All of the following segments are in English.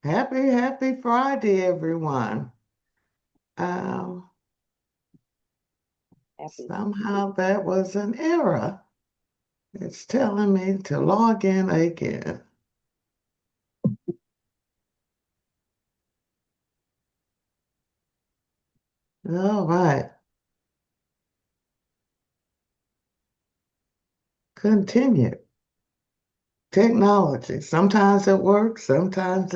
Happy Friday, everyone. Um, Happy. Somehow that was an error. It's telling me to log in again. All right, continue. Technology. Sometimes it works, sometimes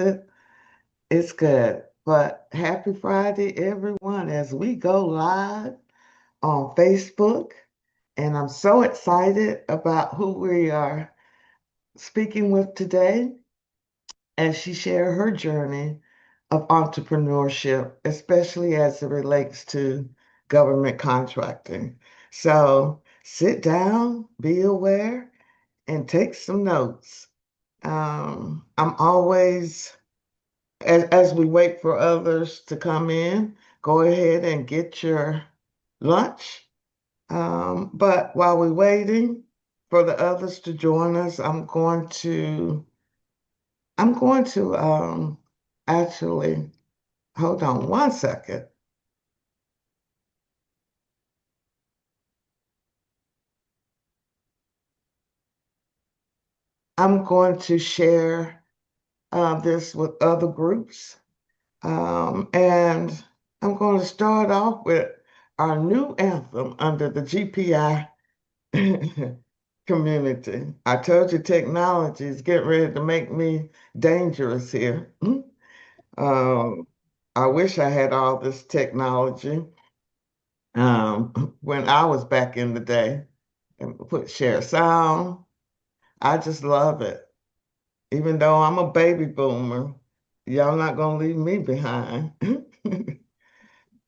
it's good. But happy Friday, everyone, as we go live on Facebook. And I'm so excited about who we are speaking with today as she shared her journey of entrepreneurship, especially as it relates to government contracting. So sit down, be aware, and take some notes. I'm always, as we wait for others to come in, go ahead and get your lunch. But while we're waiting for the others to join us, I'm going to actually hold on one second. I'm going to share this with other groups. And I'm going to start off with our new anthem under the GPI community. I told you technology is getting ready to make me dangerous here. Um, I wish I had all this technology when I was back in the day and put share sound. I just love it. Even though I'm a baby boomer, y'all not gonna leave me behind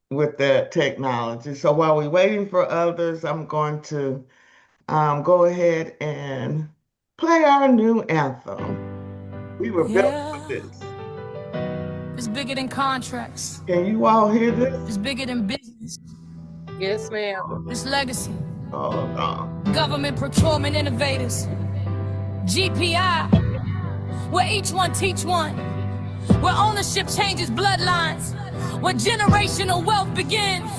with that technology. So while we're waiting for others, I'm going to go ahead and play our new anthem. We were built for Yeah, this. it's bigger than contracts. Can you all hear this? It's bigger than business. Yes, ma'am. It's legacy. Hold on. Government procurement innovators. GPI, where each one teach one. Where ownership changes bloodlines. Where generational wealth begins.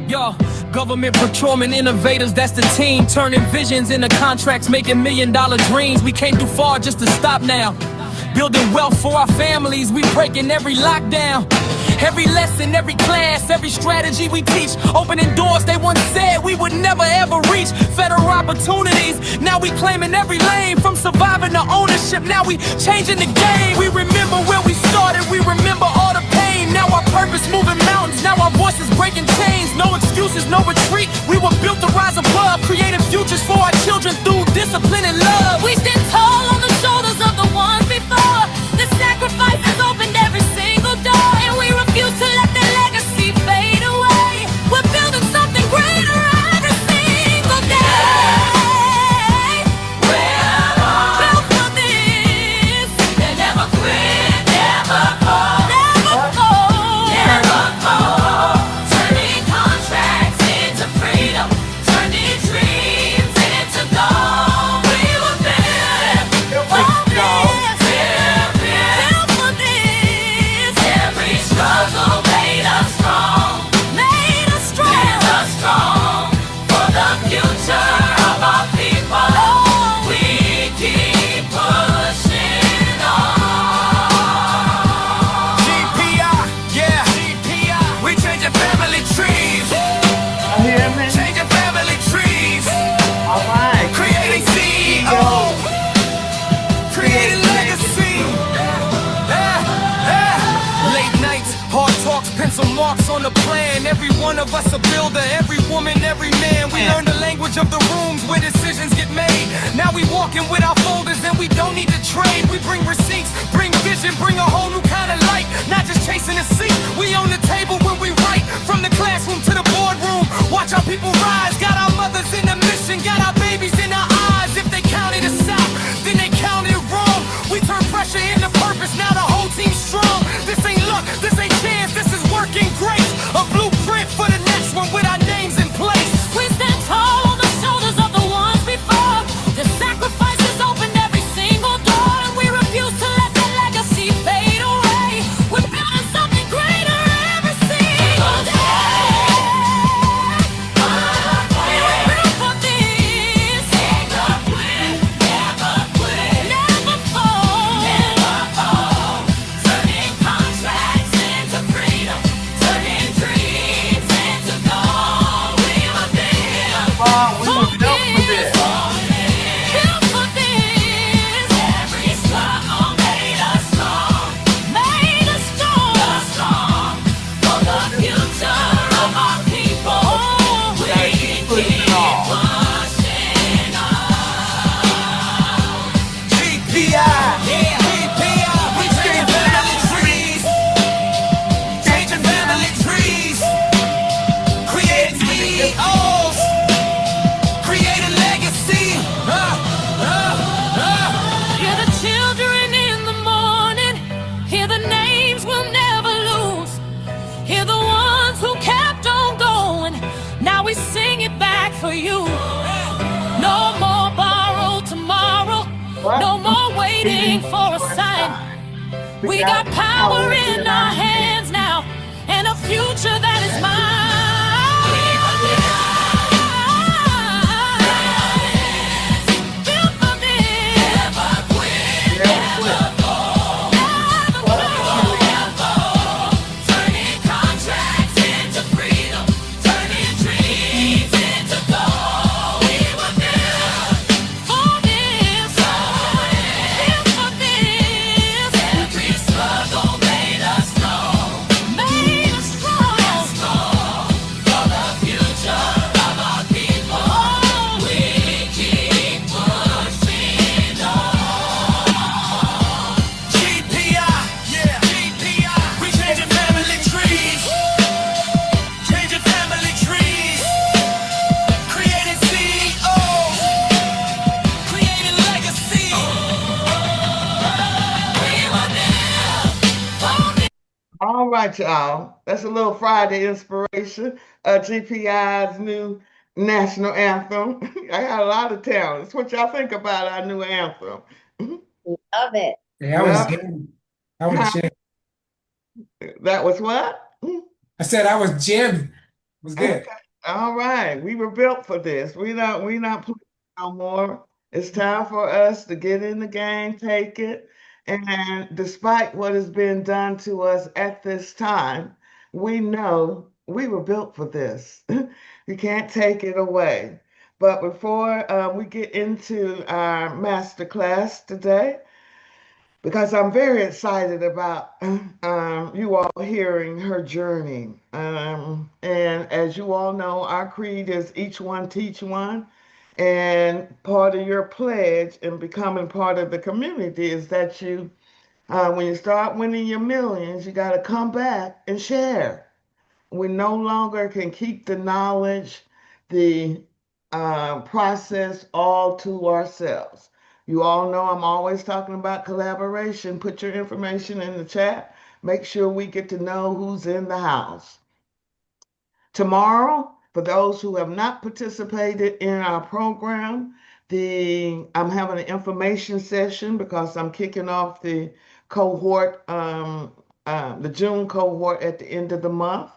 Yo, government procurement innovators, that's the team. Turning visions into contracts, making $1 million dreams. We came too far just to stop now. Building wealth for our families, we breaking every lockdown. Every lesson, every class, every strategy we teach. Opening doors they once said we would never ever reach. Federal opportunities, now we claiming every lane. From surviving to ownership, now we changing the game. We remember where we started, we remember all the pain. Now our purpose moving mountains, now our voices breaking chains. No excuses, no retreat, we were built to rise above. Creating futures for our children through discipline and love. We stand tall on the shoulders of the ones before. The sacrifices opened every single door, and we refuse to let the legacy fade away. We're building something greater every single day. We're built for this. They never quit, never fall, never fold, never fold. Turning contracts into freedom, turning dreams into gold. We were built for this. Built for this. Every struggle made us strong. Made us strong. Made us strong. For the future of our people. Oh, we keep pushing on. GPI, yeah, GPI. We changing family trees. You hear me? Changing family trees. All right. Creating CEO. Creating legacy. Late nights, hard talks, pencil marks on the plan. Every one of us a builder, every woman, every man. We learn the language of the rooms where decisions get made. Now we walking with our folders and we don't need to trade. We bring receipts, bring vision, bring a whole new kind of light. Not just chasing a seat, we own the table when we write. From the classroom to the boardroom, watch our people rise. Got our mothers in the mission, got our babies in our eyes. If they counted us out, then they counted wrong. We turn pressure into purpose, now the whole team's strong. This ain't luck, this ain't chance, this is working great. A blueprint for the next one with our names in place. We stand tall on the shoulders of the ones before. The sacrifices opened every single door, and we refuse to let the legacy fade for you. No more borrowed tomorrow. What? No more waiting Waiting for a for a sign. sign. We We got got power power in in our our hands hands. now and a future that is mine. Built for this. Never quit. What? Turning contracts into freedom. Turning dreams into gold. We were built for this. Built for this. Every struggle made us strong. Made us strong. For the future of our people. We keep pushing on. GPI, yeah. GPI. We changing family trees. Changing family trees. Creating CEOs. Creating legacy. We were there. All right, y'all. That's a little Friday inspiration. GPI's new national anthem. I got a lot of talents. What y'all think about our new anthem? Love it. Yeah, I was Love it? jamming. I was Huh? jamming. That was what? I said I was jamming. It was good. Okay. All right. We were built for this. We not playing no more. It's time for us to get in the game, take it. And despite what has been done to us at this time, we know we were built for this. You can't take it away. But before we get into our master class today, because I'm very excited about you all hearing her journey. And as you all know, our creed is each one teach one. And part of your pledge in becoming part of the community is that when you start winning your millions, you got to come back and share. We no longer can keep the knowledge, the process all to ourselves. You all know I'm always talking about collaboration. Put your information in the chat. Make sure we get to know who's in the house. Tomorrow, for those who have not participated in our program, I'm having an information session because I'm kicking off the cohort, the June cohort at the end of the month.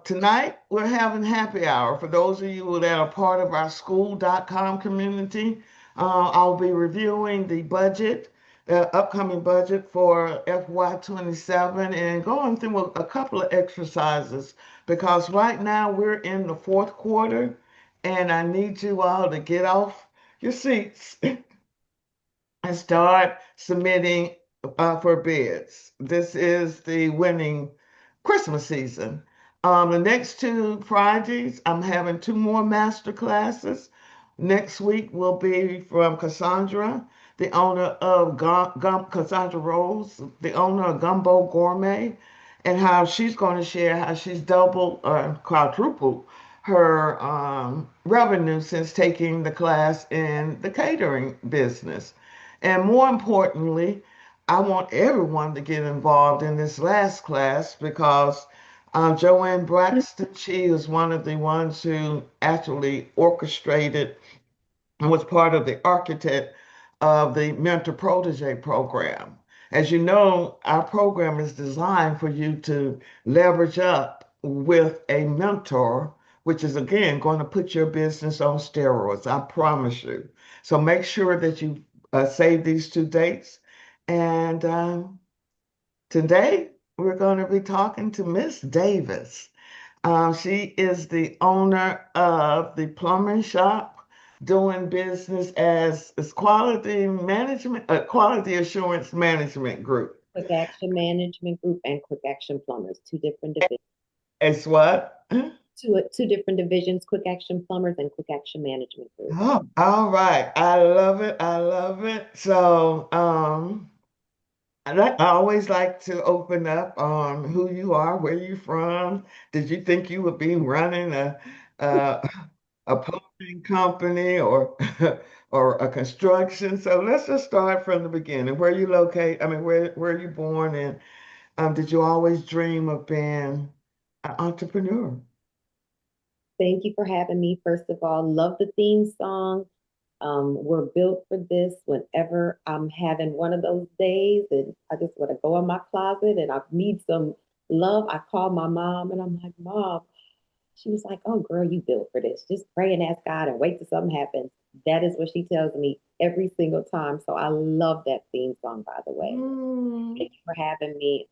Tonight, we're having happy hour. For those of you that are part of our school.com community, I'll be reviewing the budget, the upcoming budget for FY27 and going through a couple of exercises because right now we're in the fourth quarter and I need you all to get off your seats and start submitting for bids. This is the winning Christmas season. The next two Fridays, I'm having two more master classes. Next week will be from Cassandra, the owner of Cassandra Rose, the owner of Gumbo Gourmet, and how she's going to share how she's doubled or quadrupled her revenue since taking the class in the catering business. And more importantly, I want everyone to get involved in this last class because Joanne Braxton, she is one of the ones who actually orchestrated and was part of the architect of the mentor protege program. As you know, our program is designed for you to leverage up with a mentor, which is again going to put your business on steroids. I promise you. So make sure that you save these two dates. And today we're going to be talking to Miss Davis. She is the owner of the plumbing shop, doing business as quality management, quality assurance management group. Quick Action Management Group and Quick Action Plumbers, two different divisions. It's what? Two different divisions, Quick Action Plumbers and Quick Action Management Group. Oh, all right. I love it. I love it. So, I always like to open up on who you are, where you from. Did you think you would be running a, a plumbing company or or a construction? So let's just start from the beginning. Where you locate? I mean, where you born, and did you always dream of being an entrepreneur? Thank you for having me. First of all, love the theme song. We're built for this. Whenever I'm having one of those days and I just want to go in my closet and I need some love, I call my mom and I'm like, Mom, she was like, oh, girl, you built for this. Just pray and ask God and wait till something happens. That is what she tells me every single time. So I love that theme song, by the way. Mm. Thank you for having me.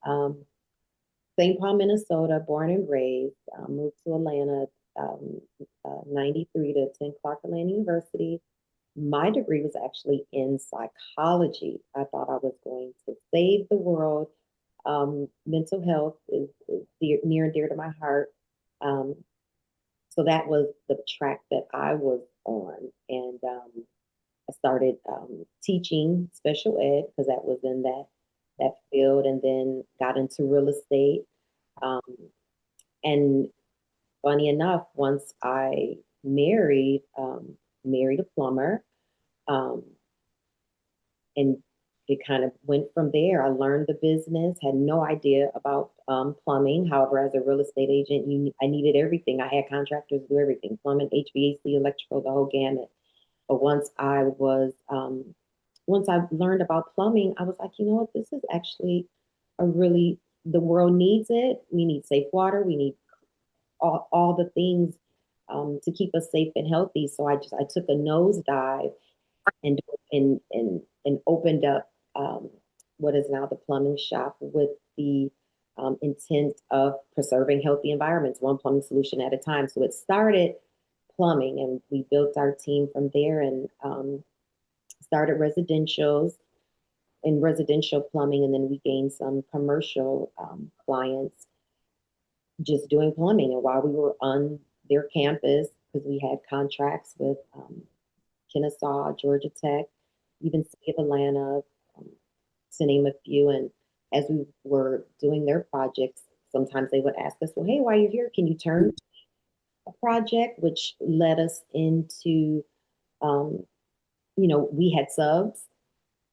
St. Paul, Minnesota, born and raised, moved to Atlanta, 93 to attend Clark Atlanta University. My degree was actually in psychology. I thought I was going to save the world. Mental health is near and dear to my heart. Um, so that was the track that I was on. And I started teaching special ed because that was in that field, and then got into real estate. Um, and funny enough, once I married a plumber, um, and it kind of went from there. I learned the business, had no idea about plumbing. However, as a real estate agent, I needed everything. I had contractors do everything: plumbing, HVAC, electrical, the whole gamut. But once I learned about plumbing, I was like, you know what, this is actually a really, the world needs it. We need safe water. We need all the things to keep us safe and healthy. So I took a nosedive and opened up what is now the plumbing shop with the intent of preserving healthy environments, one plumbing solution at a time. So it started plumbing, and we built our team from there, and started residential plumbing, and then we gained some commercial clients just doing plumbing. And while we were on their campus, because we had contracts with Kennesaw, Georgia Tech, even City of Atlanta, to name a few. And as we were doing their projects, sometimes they would ask us, well, hey, while you're here, can you turn a project? Which led us into, we had subs.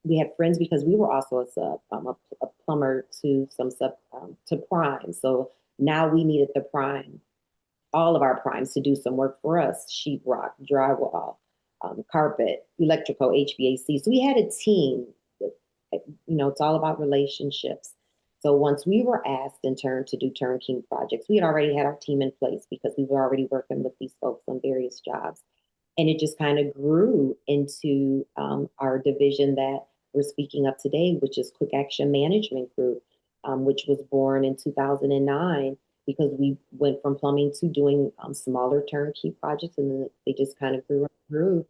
We had friends because we were also a sub, a plumber to some sub, to prime. So now we needed the prime, all of our primes to do some work for us: sheetrock, drywall, carpet, electrical, HVAC. So we had a team. It's all about relationships. So once we were asked in turn to do turnkey projects, we had already had our team in place because we were already working with these folks on various jobs. And it just kind of grew into our division that we're speaking of today, which is Quick Action Management Group, which was born in 2009 because we went from plumbing to doing smaller turnkey projects, and then they just kind of grew and grew.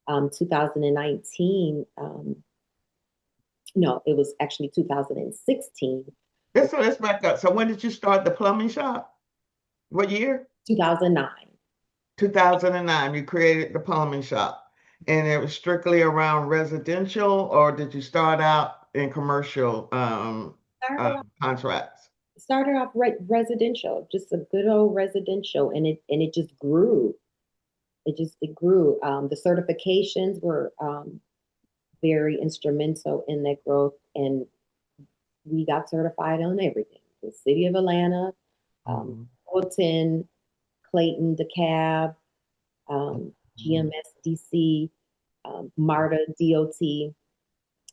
2019, no, it was actually 2016, So let's back up. So when did you start the plumbing shop? What year? 2009. 2009. You created the plumbing shop, and it was strictly around residential, or did you start out in commercial Started contracts? started off residential, just a good old residential, and it just grew. It grew. The certifications were very instrumental in that growth, and we got certified on everything: the City of Atlanta, Mhm. Fulton, Clayton, DeKalb, GMS, DC, MARTA, DOT,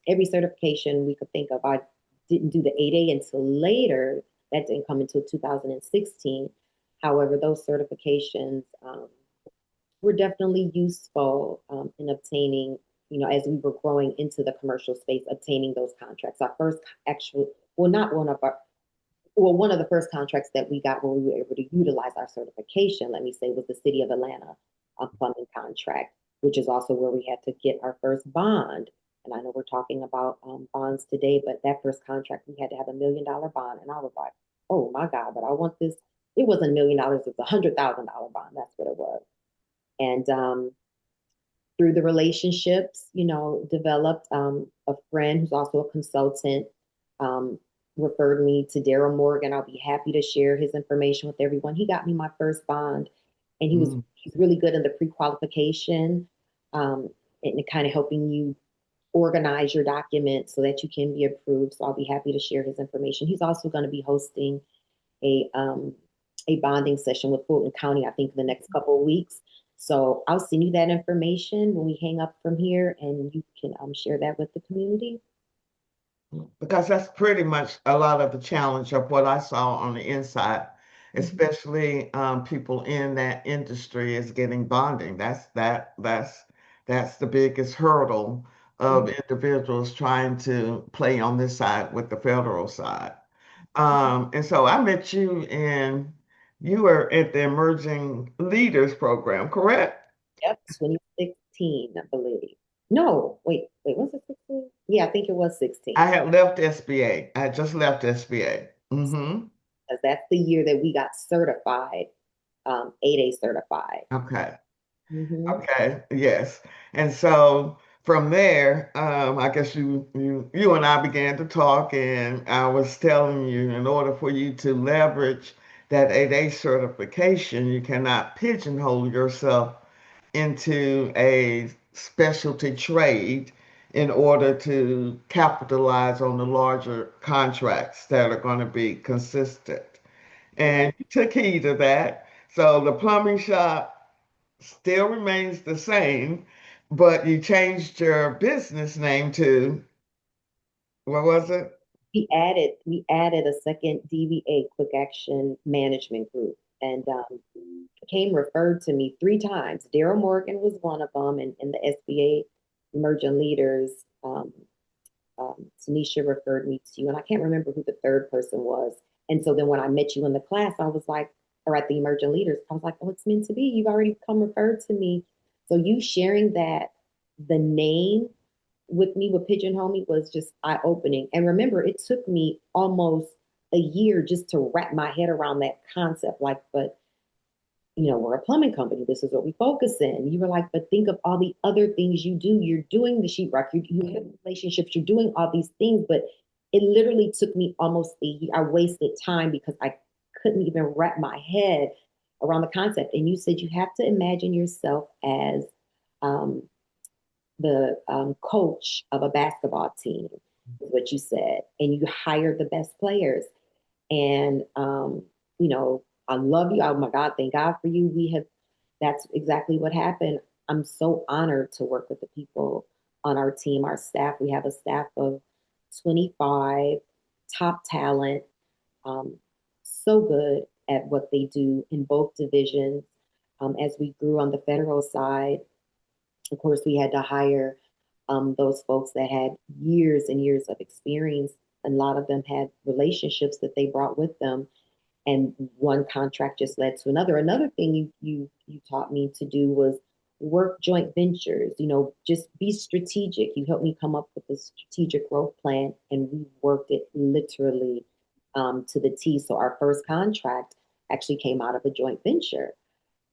every certification we could think of. I didn't do the 8A until later. That didn't come until 2016. However, those certifications were definitely useful in obtaining, as we were growing into the commercial space, obtaining those contracts. Our first actual, well, not one of our, well, one of the first contracts that we got where we were able to utilize our certification, let me say, was the City of Atlanta plumbing contract, which is also where we had to get our first bond. And I know we're talking about bonds today, but that first contract, we had to have $1 million bond. And I was like, oh my God, but I want this. It wasn't $1 million, it was $100,000 bond. That's what it was. And through the relationships, developed a friend who's also a consultant, referred me to Daryl Morgan. I'll be happy to share his information with everyone. He got me my first bond, and he's really good in the pre-qualification, and kind of helping you organize your documents so that you can be approved. So I'll be happy to share his information. He's also going to be hosting a a bonding session with Fulton County, I think, in the next couple of weeks. So I'll send you that information when we hang up from here, and you can share that with the community. Because that's pretty much a lot of the challenge of what I saw on the inside, especially people in that industry is getting bonding. That's the biggest hurdle of individuals trying to play on this side with the federal side. And so I met you and you were at the Emerging Leaders Program, correct? Yep, 2016, I believe. No, wait, was it 16? Yeah, I think it was 16. I had left SBA. I had just left SBA. Because that's the year that we got certified, 8A certified. Okay. Hmm. Okay. Yes. And so from there, I guess you and I began to talk, and I was telling you, in order for you to leverage that 8A certification, you cannot pigeonhole yourself into a specialty trade in order to capitalize on the larger contracts that are going to be consistent. And you took heed of that. So the plumbing shop still remains the same, but you changed your business name to, what was it? We added a second DVA, Quick Action Management Group, and came referred to me 3 times. Daryl Morgan was one of them, and the SBA Emerging Leaders. Tanisha referred me to you, and I can't remember who the third person was. And so then when I met you in the class, I was like, or at the Emerging Leaders, I was like, oh, it's meant to be. You've already come referred to me. So you sharing that the name with me with Pigeonhole Me was just eye opening. And remember, it took me almost a year just to wrap my head around that concept. Like, but we're a plumbing company. This is what we focus in. You were like, but think of all the other things you do. You're doing the sheetrock, you have relationships, you're doing all these things. But it literally took me almost a year. I wasted time because I couldn't even wrap my head around the concept. And you said you have to imagine yourself as um, the coach of a basketball team, is what you said. And you hire the best players. And I love you. Oh my God, thank God for you. That's exactly what happened. I'm so honored to work with the people on our team, our staff. We have a staff of 25 top talent, um, so good at what they do in both divisions. As we grew on the federal side, of course, we had to hire those folks that had years and years of experience. A lot of them had relationships that they brought with them, and one contract just led to another. Another thing you taught me to do was work joint ventures. Just be strategic. You helped me come up with a strategic growth plan, and we worked it literally to the T. So our first contract actually came out of a joint venture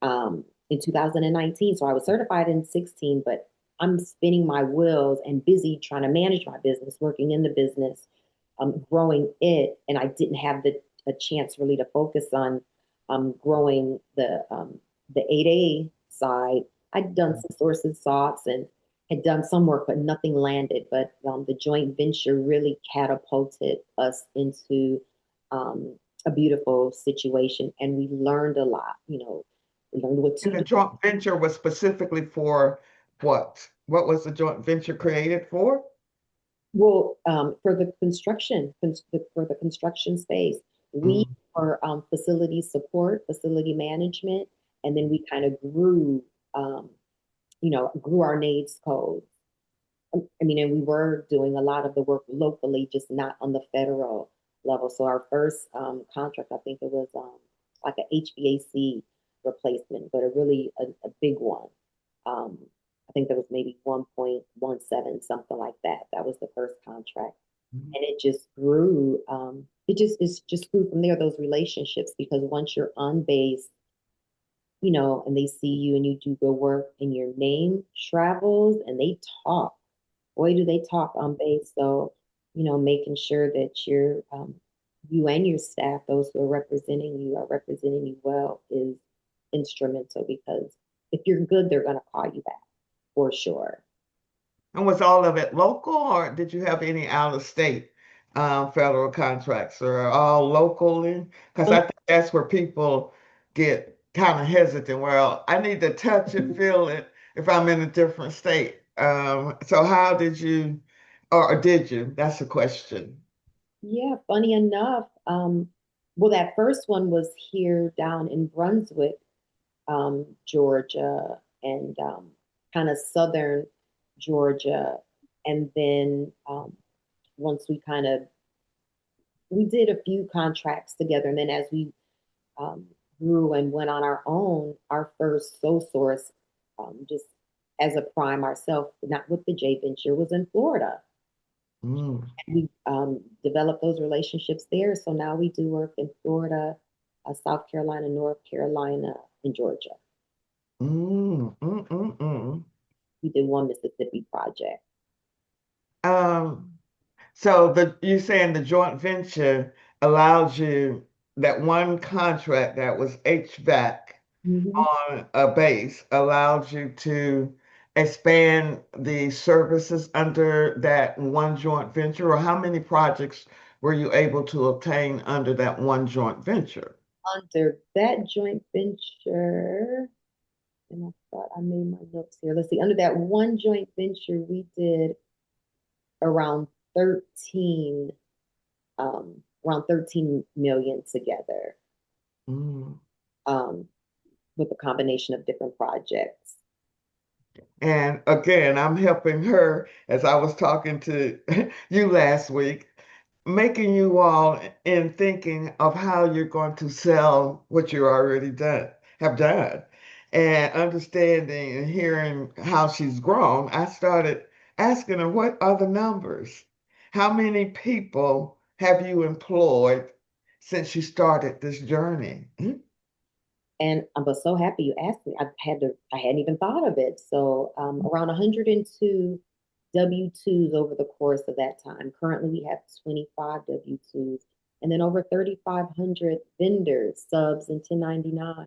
in 2019. So I was certified in 16, but I'm spinning my wheels and busy trying to manage my business, working in the business, growing it, and I didn't have a chance really to focus on growing the 8A side. I'd done some sources salts and had done some work, but nothing landed. But the joint venture really catapulted us into a beautiful situation, and we learned a lot. We learned what And to the do. joint venture was specifically for what? What was the joint venture created for? Well, for the for the construction space, we Mm. are facility support, facility management, and then we kind of um, grew our NAIDS code. I mean, and we were doing a lot of the work locally, just not on the federal level. So our first contract, I think it was like a HVAC replacement, but a big one. Um, I think there was maybe 1.17, something like that. That was the first contract. And it just grew. It just grew from there, those relationships, because once you're on base, and they see you and you do good work and your name travels and they talk. Boy, do they talk on base. So, making sure that you and your staff, those who are representing you well, is instrumental, because if you're good, they're going to call you back for sure. And was all of it local, or did you have any out of state federal contracts or all locally? Because I think that's where people get kind of hesitant. Well, I need to touch it, feel it if I'm in a different state. So how did you, or did you? That's the question. Yeah, funny enough, well, that first one was here down in Brunswick, Georgia, and kind of southern Georgia. And then once we did a few contracts together, and then as we um, grew and went on our own, our first sole source, just as a prime ourselves, not with the J Venture, was in Florida. Mm, We developed those relationships there. So now we do work in Florida, South Carolina, North Carolina, and Georgia. mm, mm, mm, mm. We did one Mississippi project. Um, so you saying the joint venture allowed you that one contract that was HVAC Mm-hmm. on a base allowed you to expand the services under that one joint venture, or how many projects were you able to obtain under that one joint venture? Under that joint venture, and I thought I made my notes here. Let's see. Under that one joint venture, we did around 13, around 13 million together, Mm. um, with a combination of different projects. And again, I'm helping her as I was talking to you last week, making you all in thinking of how you're going to sell what you already have done, and understanding and hearing how she's grown. I started asking her, what are the numbers? How many people have you employed since you started this journey? And I was so happy you asked me. I hadn't even thought of it. So around 102 W-2s over the course of that time. Currently, we have 25 W-2s, and then over 3,500 vendors, subs, and 1099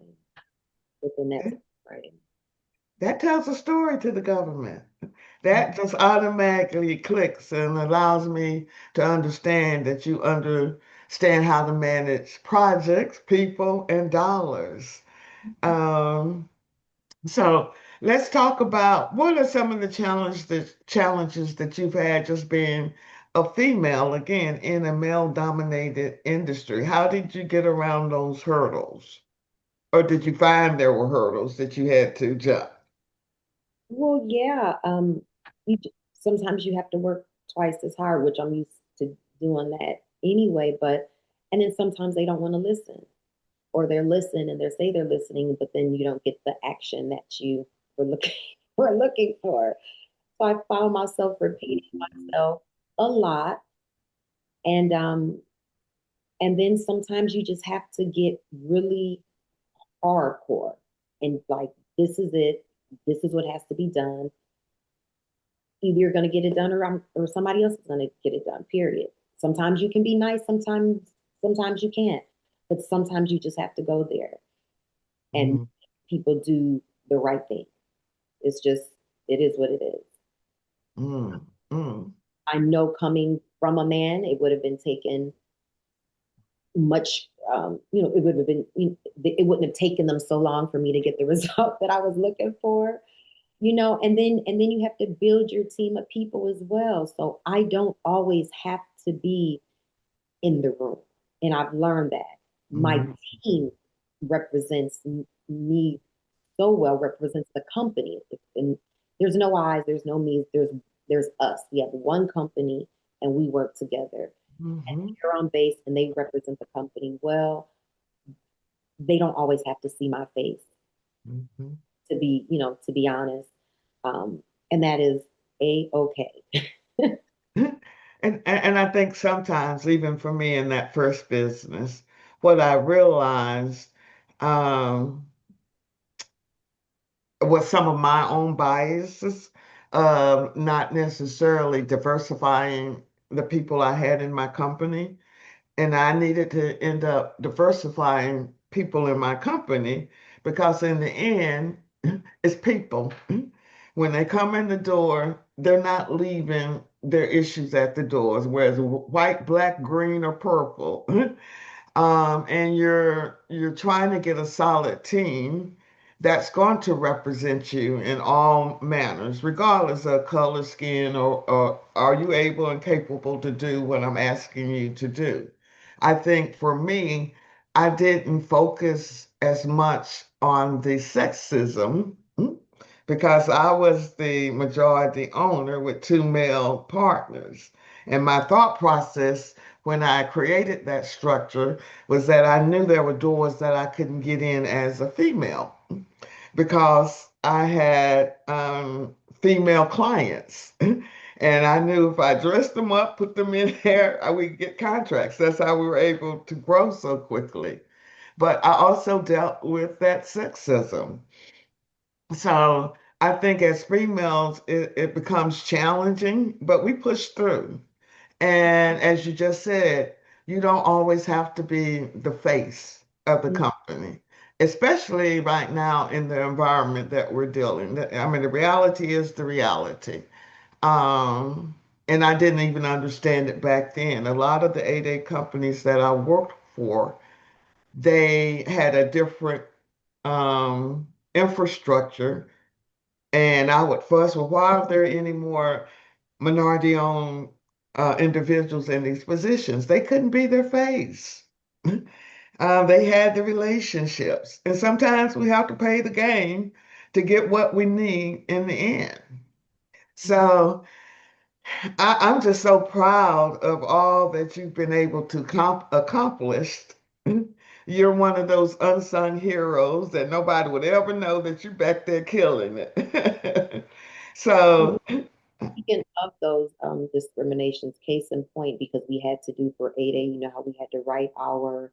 within that time frame. That tells a story to the government. That just automatically clicks and allows me to understand that you understand how to manage projects, people, and dollars. Um, so let's talk about what are some of the challenges that you've had just being a female, again, in a male-dominated industry. How did you get around those hurdles? Or did you find there were hurdles that you had to jump? Well, yeah. Sometimes you have to work twice as hard, which I'm used to doing that anyway. And then sometimes they don't want to listen, or they're listening and they say they're listening, but then you don't get the action that you were looking were looking for. So I found myself repeating myself a lot, and then sometimes you just have to get really hardcore and like, this is it. This is what has to be done. Either you're going to get it done, or somebody else is going to get it done. Period. Sometimes you can be nice. Sometimes you can't. But sometimes you just have to go there and Mm, people do the right thing. It's just, it is what it is. mm, mm. I know coming from a man, it would have been taken much, it would have been, it wouldn't have taken them so long for me to get the result that I was looking for. And then you have to build your team of people as well. So I don't always have to be in the room. And I've learned that my Mhm, team represents me so well, represents the company. And there's no I's, there's no me's, there's us. We have one company and we work together. And mhm, they're on base and they represent the company well. They don't always have to see my face mhm. to be honest. And that is a-okay. And I think sometimes, even for me in that first business, what I realized um, was some of my own biases, not necessarily diversifying the people I had in my company. And I needed to end up diversifying people in my company because, in the end, it's people. When they come in the door, they're not leaving their issues at the doors, whether it's white, black, green, or purple. And you're trying to get a solid team that's going to represent you in all manners, regardless of color, skin, or are you able and capable to do what I'm asking you to do. I think for me, I didn't focus as much on the sexism because I was the majority owner with two male partners. And my thought process when I created that structure was that I knew there were doors that I couldn't get in as a female because I had female clients. And I knew if I dressed them up, put them in there, I would get contracts. That's how we were able to grow so quickly. But I also dealt with that sexism. So I think as females, it becomes challenging, but we push through. And as you just said, you don't always have to be the face of the company, especially right now in the environment that we're dealing. I mean, the reality is the reality. And I didn't even understand it back then. A lot of the 8A companies that I worked for, they had a different infrastructure. And I would fuss, well, why aren't there any more minority-owned individuals in these positions? They couldn't be their face. They had the relationships. And sometimes we have to pay the game to get what we need in the end. So I'm just so proud of all that you've been able to accomplish. You're one of those unsung heroes that nobody would ever know that you're back there killing it. So, Speaking of those discriminations, case in point, because we had to do for 8A, you know how we had to write our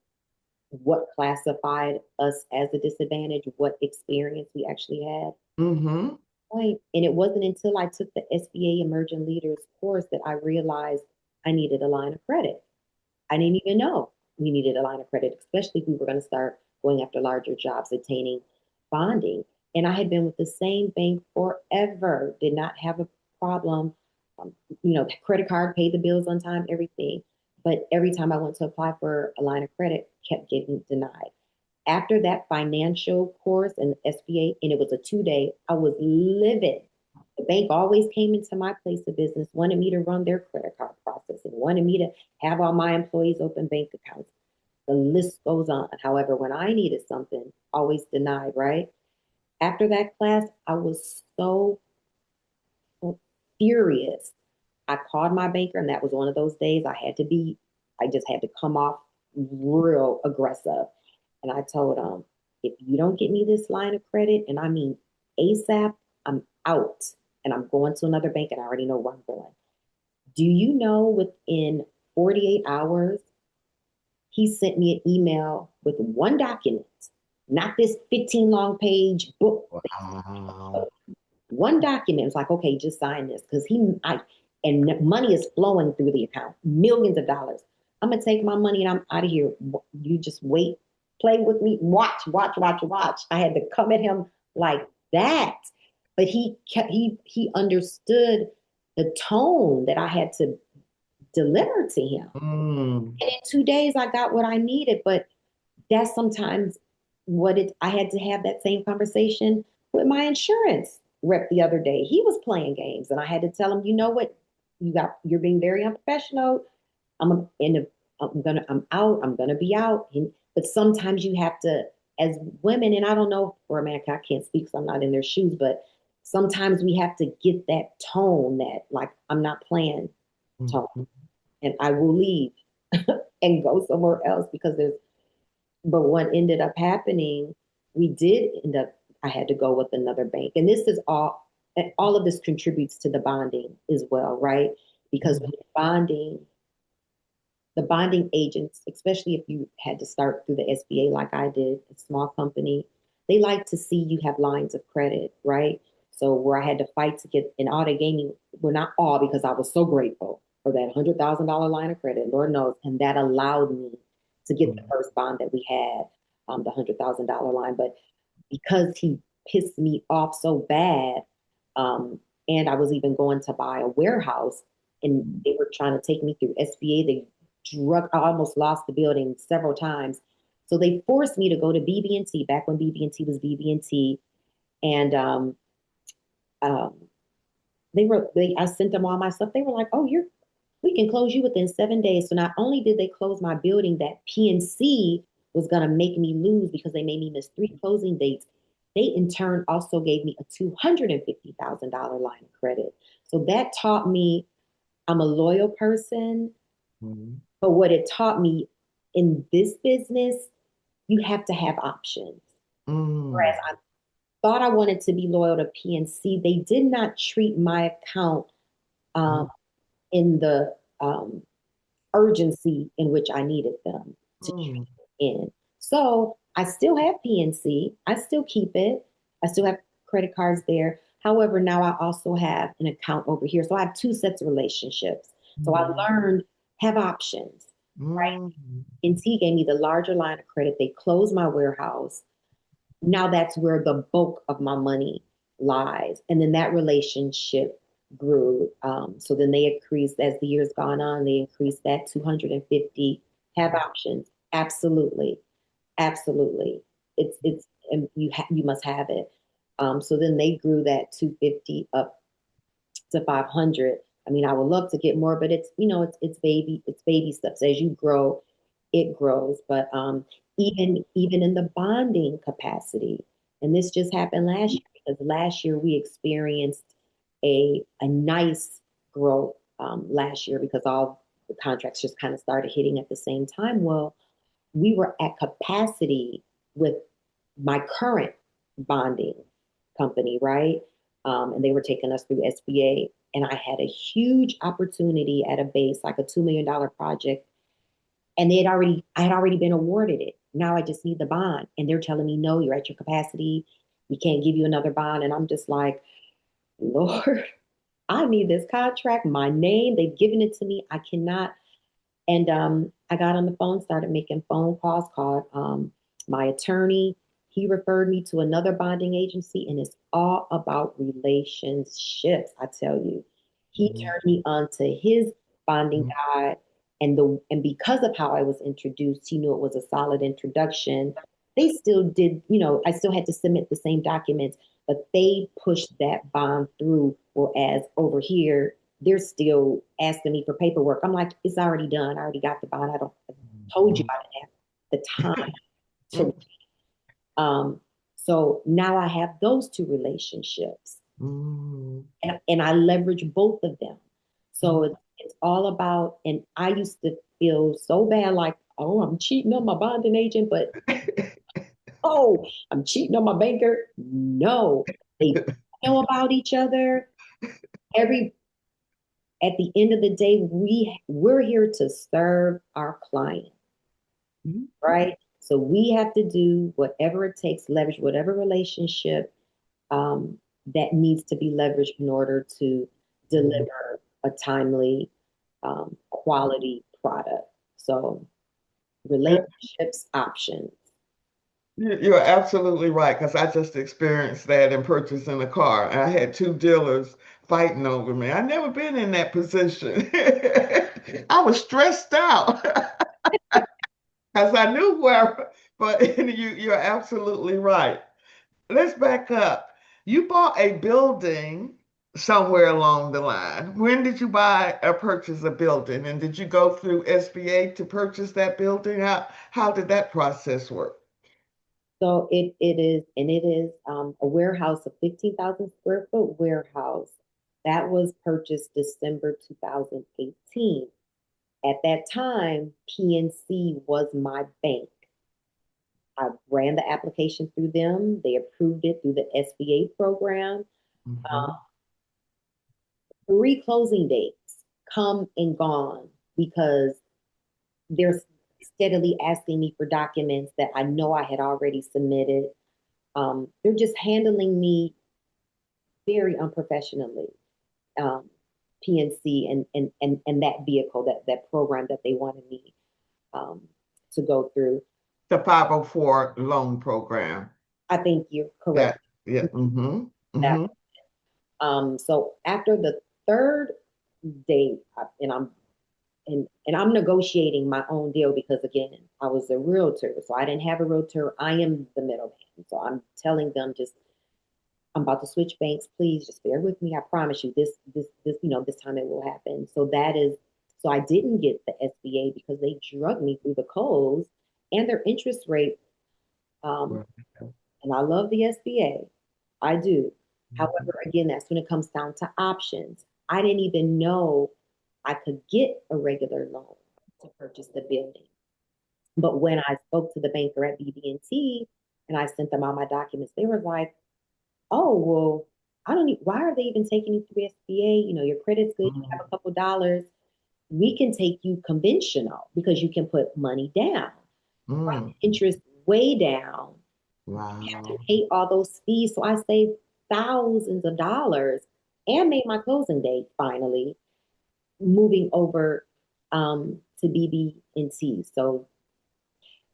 what classified us as a disadvantage, what experience we actually had. mm-hmm, Point. And it wasn't until I took the SBA Emerging Leaders course that I realized I needed a line of credit. I didn't even know we needed a line of credit, especially if we were going to start going after larger jobs, attaining bonding. And I had been with the same bank forever, did not have a problem. Credit card, paid the bills on time, everything. But every time I went to apply for a line of credit, kept getting denied. After that financial course and SBA, and it was a 2 day, I was livid. The bank always came into my place of business, wanted me to run their credit card processing, wanted me to have all my employees open bank accounts. The list goes on. However, when I needed something, always denied, right? After that class, I was so furious. I called my banker, and that was one of those days I just had to come off real aggressive. And I told him, if you don't get me this line of credit, and I mean ASAP, I'm out and I'm going to another bank and I already know where I'm going. Do you know within 48 hours, he sent me an email with one document, not this 15 long page book. wow. One document. It's like, okay, just sign this because and money is flowing through the account, millions of dollars. I'm gonna take my money and I'm out of here. You just wait, play with me, watch, watch, watch, watch. I had to come at him like that, but he understood the tone that I had to deliver to him. Mm, And in 2 days, I got what I needed. But that's sometimes I had to have that same conversation with my insurance rep the other day. He was playing games, and I had to tell him, you know what, you're being very unprofessional. I'm out. I'm gonna be out. But sometimes you have to, as women, and I don't know for a man, I can't speak, so I'm not in their shoes, but sometimes we have to get that tone that like I'm not playing tone, mm, and I will leave and go somewhere else because there's. But what ended up happening, we did end up. I had to go with another bank, and this is all of this contributes to the bonding as well, right? Because when you're bonding, the bonding agents, especially if you had to start through the SBA like I did, a small company, they like to see you have lines of credit, right? So where I had to fight to get, and all they gave me, well, not all, because I was so grateful for that $100,000 line of credit, Lord knows, and that allowed me to get the first bond that we had, the $100,000 line. But because he pissed me off so bad, and I was even going to buy a warehouse, and they were trying to take me through SBA. I almost lost the building several times. So they forced me to go to BB&T back when BB&T was BB&T. And um, I sent them all my stuff. They were like, oh, we can close you within 7 days. So not only did they close my building that PNC was going to make me lose because they made me miss 3 closing dates, they in turn also gave me a $250,000 line of credit. So that taught me I'm a loyal person. Mm-hmm. But what it taught me in this business, you have to have options. Whereas I thought I wanted to be loyal to PNC, they did not treat my account in the urgency in which I needed them to treat it in. So I still have PNC. I still keep it. I still have credit cards there. However, now I also have an account over here. So I have 2 sets of relationships. So I learned have options, right? PNC gave me the larger line of credit. They closed my warehouse. Now that's where the bulk of my money lies. And then that relationship grew. So then they increased as the years gone on, they increased that 250, have options. Absolutely. Absolutely. It's and you must have it. So then they grew that 250 up to 500. I mean, I would love to get more, but it's baby steps. As you grow, it grows. But even in the bonding capacity, and this just happened last year because last year we experienced a nice growth last year because all the contracts just kind of started hitting at the same time. Well, we were at capacity with my current bonding company, right? And they were taking us through SBA. And I had a huge opportunity at a base, like a $2 million project. And I had already been awarded it. Now I just need the bond. And they're telling me, no, you're at your capacity. We can't give you another bond. And I'm just like, Lord, I need this contract, my name. They've given it to me. I cannot. And I got on the phone, started making phone calls, called my attorney. He referred me to another bonding agency, and it's all about relationships. I tell you, he turned me on to his bonding guy, and because of how I was introduced, he knew it was a solid introduction. They still did, I still had to submit the same documents, but they pushed that bond through. Whereas over here, they're still asking me for paperwork. I'm like, it's already done. I already got the bond. I told you I didn't have the time to. So now I have those 2 relationships, and I leverage both of them. So it's all about. And I used to feel so bad, like, oh, I'm cheating on my bonding agent, but oh, I'm cheating on my banker. No, they know about each other. At the end of the day, we're here to serve our client, right? So we have to do whatever it takes, leverage whatever relationship that needs to be leveraged in order to deliver a timely, quality product. So relationships, options. You're absolutely right, because I just experienced that in purchasing a car. And I had 2 dealers fighting over me. I've never been in that position. I was stressed out because I knew where, but you're absolutely right. Let's back up. You bought a building somewhere along the line. When did you buy or purchase a building? And did you go through SBA to purchase that building? How did that process work? So it is a warehouse, a 15,000 square foot warehouse that was purchased December 2018. At that time, PNC was my bank. I ran the application through them. They approved it through the SBA program. Mhm. 3 closing dates come and gone because they're steadily asking me for documents that I know I had already submitted. They're just handling me very unprofessionally. PNC and that vehicle, that program that they wanted me um, to go through. The 504 loan program. I think you're Yeah, correct. yeah. Mm-hmm. That Mm-hmm. so after the third and I'm negotiating my own deal because again, I was a realtor, so I didn't have a realtor. I am the middleman, so I'm telling them just I'm about to switch banks. Please just bear with me. I promise you, this time it will happen. So I didn't get the SBA because they drug me through the codes and their interest rate. Um, Right. and I love the SBA. I do. Mhm. However, again, that's when it comes down to options. I didn't even know I could get a regular loan to purchase the building. But when I spoke to the banker at BB&T and I sent them all my documents, they were like, "Oh, well, I don't need, why are they even taking you through SBA? Your credit's good, you have a Mhm. couple dollars. We can take you conventional because you can put money down, Mm. interest way down, have to Wow. pay all those fees." So I saved thousands of dollars and made my closing date finally, moving over to BB&T. So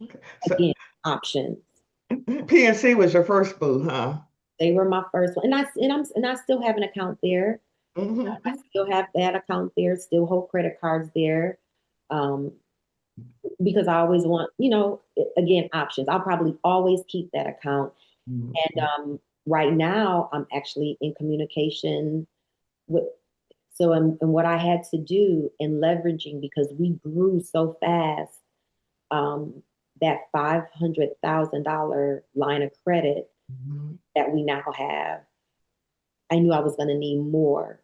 Okay. So again, options. PNC was your first boo, huh? They were my first one, and I still have an account there. I Hmm. still have that account there. Still hold credit cards there, um, because I always want, again, options. I'll probably always keep that account. And Hmm. right now, I'm actually in communication with. So, and what I had to do in leveraging because we grew so fast, um, that $500,000 line of credit Hmm. that we now have, I knew I was going to need more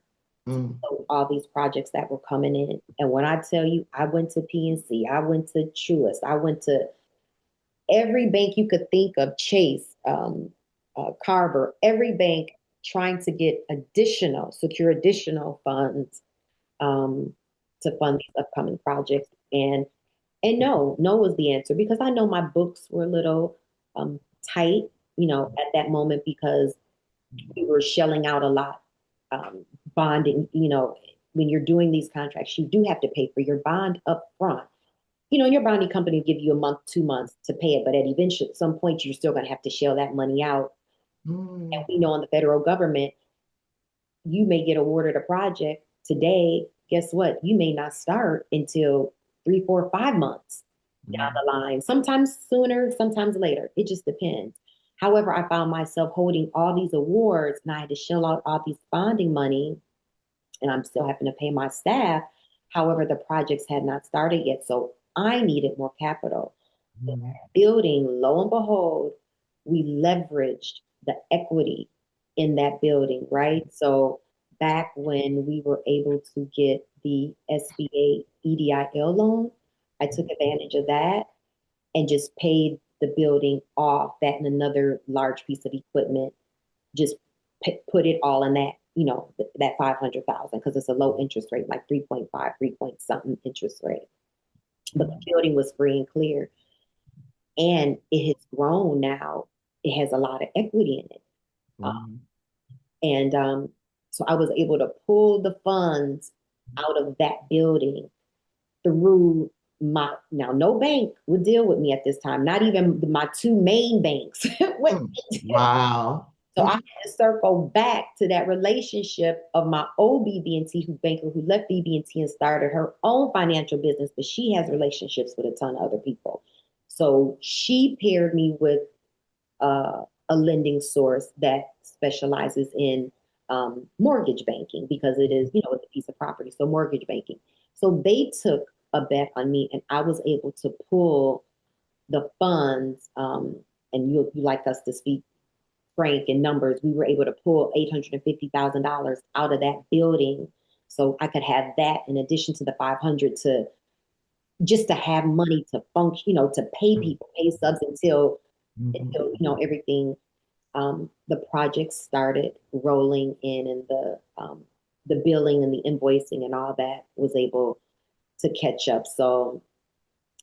to Mm. close all these projects that were coming in. And when I tell you, I went to PNC, I went to Truist, I went to every bank you could think of, Chase, Carver, every bank trying to get secure additional funds, um, to fund these upcoming projects. And no was the answer because I know my books were a little tight, at that moment because we were shelling out a lot, um, bonding. When you're doing these contracts, you do have to pay for your bond up front. Your bonding company will give you a month, 2 months to pay it, but at some point, you're still going to have to shell that money out. And Mm. we know in the federal government, you may get awarded a project today. Guess what? You may not start until 3, 4, 5 months down Mm. the line. Sometimes sooner, sometimes later. It just depends. However, I found myself holding all these awards and I had to shell out all these bonding money and I'm still having to pay my staff. However, the projects had not started yet. So I needed more capital. Mm. Building, lo and behold, we leveraged the equity in that building, right? So back when we were able to get the SBA EDIL loan, I took advantage of that and just paid the building off, that and another large piece of equipment, just put it all in that, that 500,000 because it's a low interest rate, like 3.5, 3 point something interest rate. But the building was free and clear and it has grown now. It has a lot of equity in it. Mm. And so I was able to pull the funds out of that building through now no bank would deal with me at this time, not even my two main banks. Mm. Wow. So I had to circle back to that relationship of my old BB&T banker who left BB&T and started her own financial business, but she has relationships with a ton of other people. So she paired me with a lending source that specializes in mortgage banking because it is, it's a piece of property. So mortgage banking. So they took a bet on me and I was able to pull the funds, and you like us to speak frank in numbers, we were able to pull $850,000 out of that building. So I could have that in addition to the 500 to just to have money to function, to pay people, pay subs until Mhm. everything, the project started rolling in and the billing and the invoicing and all that was able to catch up. So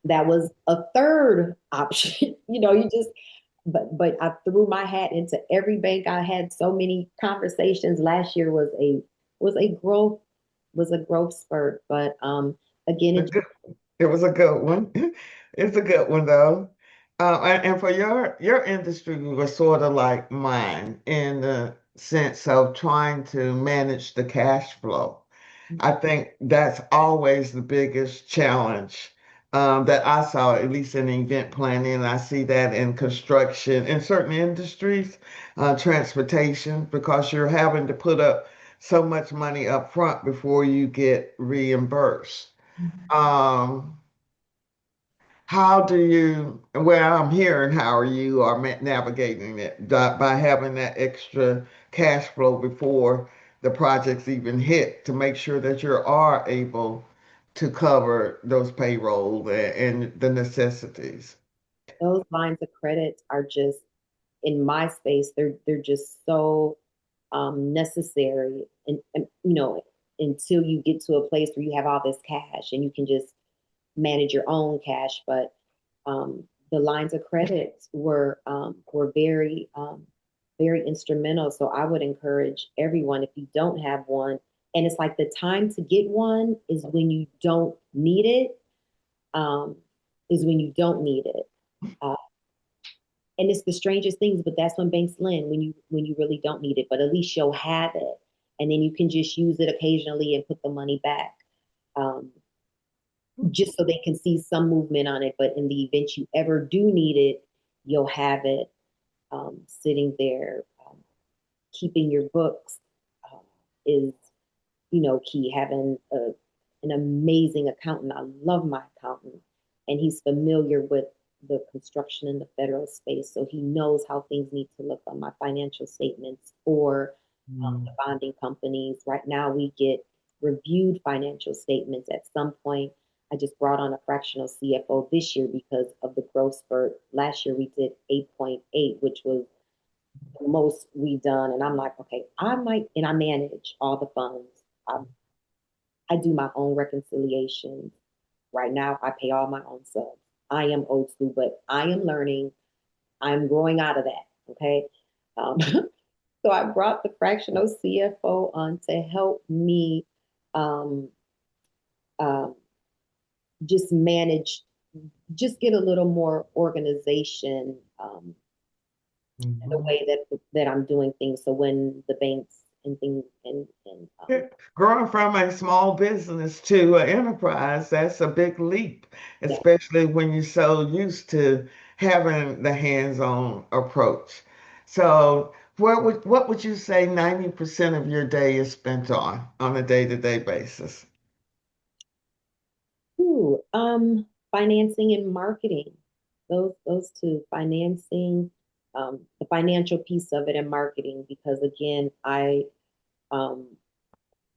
that was a third option. You just but I threw my hat into every bank. I had so many conversations. Last year was a growth was a growth spurt. But again, A good, it was a good one. It's a good one though. And for your industry was sort of like mine in the sense of trying to manage the cash flow. I think that's always the biggest challenge that I saw, at least in event planning. And I see that in construction, in certain industries, transportation, because you're having to put up so much money up front before you get reimbursed. Mhm. Um, how do you, well, I'm hearing how you are navigating it by having that extra cash flow before the projects even hit to make sure that you are able to cover those payroll and the necessities. Those lines of credit are just in my space. They're just so necessary, and until you get to a place where you have all this cash and you can just manage your own cash. But the lines of credit were very instrumental. So I would encourage everyone, if you don't have one, and it's like the time to get one is when you don't need it, um, is when you don't need it. Uh, and it's the strangest things, but that's when banks lend, when you really don't need it. But at least you'll have it, and then you can just use it occasionally and put the money back. Um, just so they can see some movement on it. But in the event you ever do need it, you'll have it sitting there. Keeping your books um, is, key. Having an amazing accountant. I love my accountant, and he's familiar with the construction in the federal space, so he knows how things need to look on my financial statements or the Mm. bonding companies. Right now, we get reviewed financial statements at some point. I just brought on a fractional CFO this year because of the growth spurt. Last year, we did 8.8, which was the most we done. And I'm like, okay, and I manage all the funds. I do my own reconciliations. Right now, I pay all my own subs. I am old school, but I am learning. I'm growing out of that. Okay. Um, so I brought the fractional CFO on to help me um, um, just manage, just get a little more organization in the Mhm. way that I'm doing things. So when the banks and things and Growing from a small business to an enterprise, that's a big leap, yeah, especially when you're so used to having the hands-on approach. So, what would you say 90% of your day is spent on a day-to-day basis? ooh, financing and marketing. Those two, financing, the financial piece of it and marketing, because again, um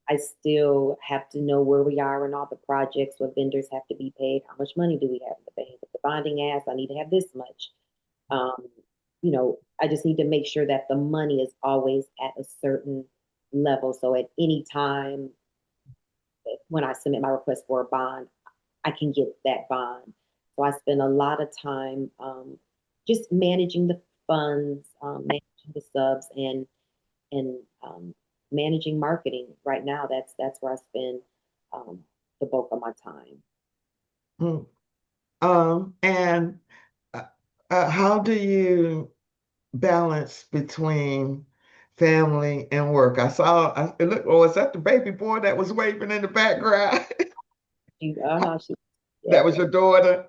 I still have to know where we are in all the projects, what vendors have to be paid, how much money do we have in the bank. If the bonding asks, I need to have this much. Um, I just need to make sure that the money is always at a certain level. So at any time when I submit my request for a bond, I can get that bond. So I spend a lot of time just managing the funds, managing the subs, and managing marketing. Right now, that's where I spend um, the bulk of my time. Mm. And uh, how do you balance between family and work? It looked, oh, is that the baby boy that was waving in the background? She, That yep. was your daughter.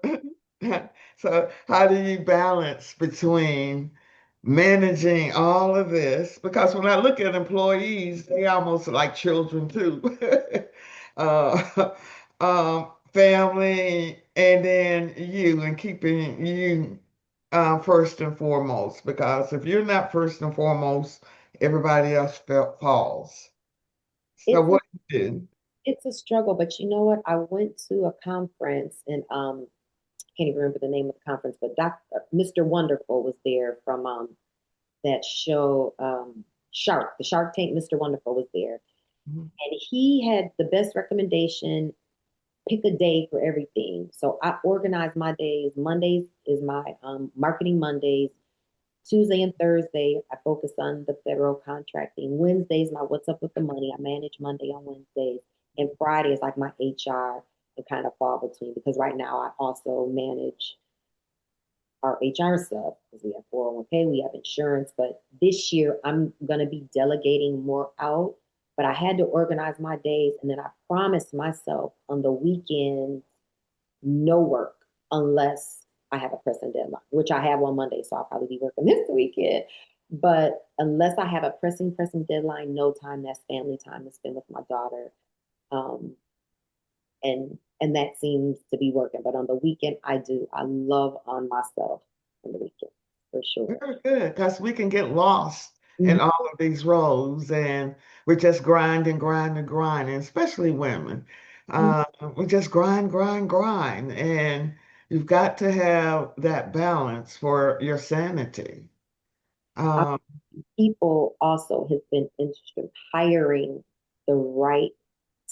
So how do you balance between managing all of this? Because when I look at employees, they almost like children too. Uh, family, and then you, and keeping you first and foremost. Because if you're not first and foremost, everybody else falls. So It's a what do you do? it's a struggle, but you know what? I went to a conference and can't even remember the name of the conference, but Dr. Mr. Wonderful was there from that show Shark, the Shark Tank. Mr. Wonderful was there, and he had the best recommendation. Pick a day for everything. So I organize my days. Mondays is my marketing Mondays. Tuesday and Thursday, I focus on the federal contracting. Wednesdays, my what's up with the money. I manage Monday on Wednesdays. And Friday is like my HR and kind of fall between because right now I also manage our HR stuff because we have 401k, we have insurance. But this year, I'm going to be delegating more out. but I had to organize my days. And then I promised myself on the weekends, no work unless I have a pressing deadline, which I have on Monday. So I'll probably be working this weekend. But unless I have a pressing deadline, no time. That's family time to spend with my daughter. Um, and that seems to be working. But on the weekend, I do. I love on myself on the weekend for sure. Very good, because we can get lost in Mhm. all of these roles and we just grind and grind and grind, and especially women. Uh, we just grind, grind, grind. And you've got to have that balance for your sanity. Uh, Um, People also have been interested in hiring the right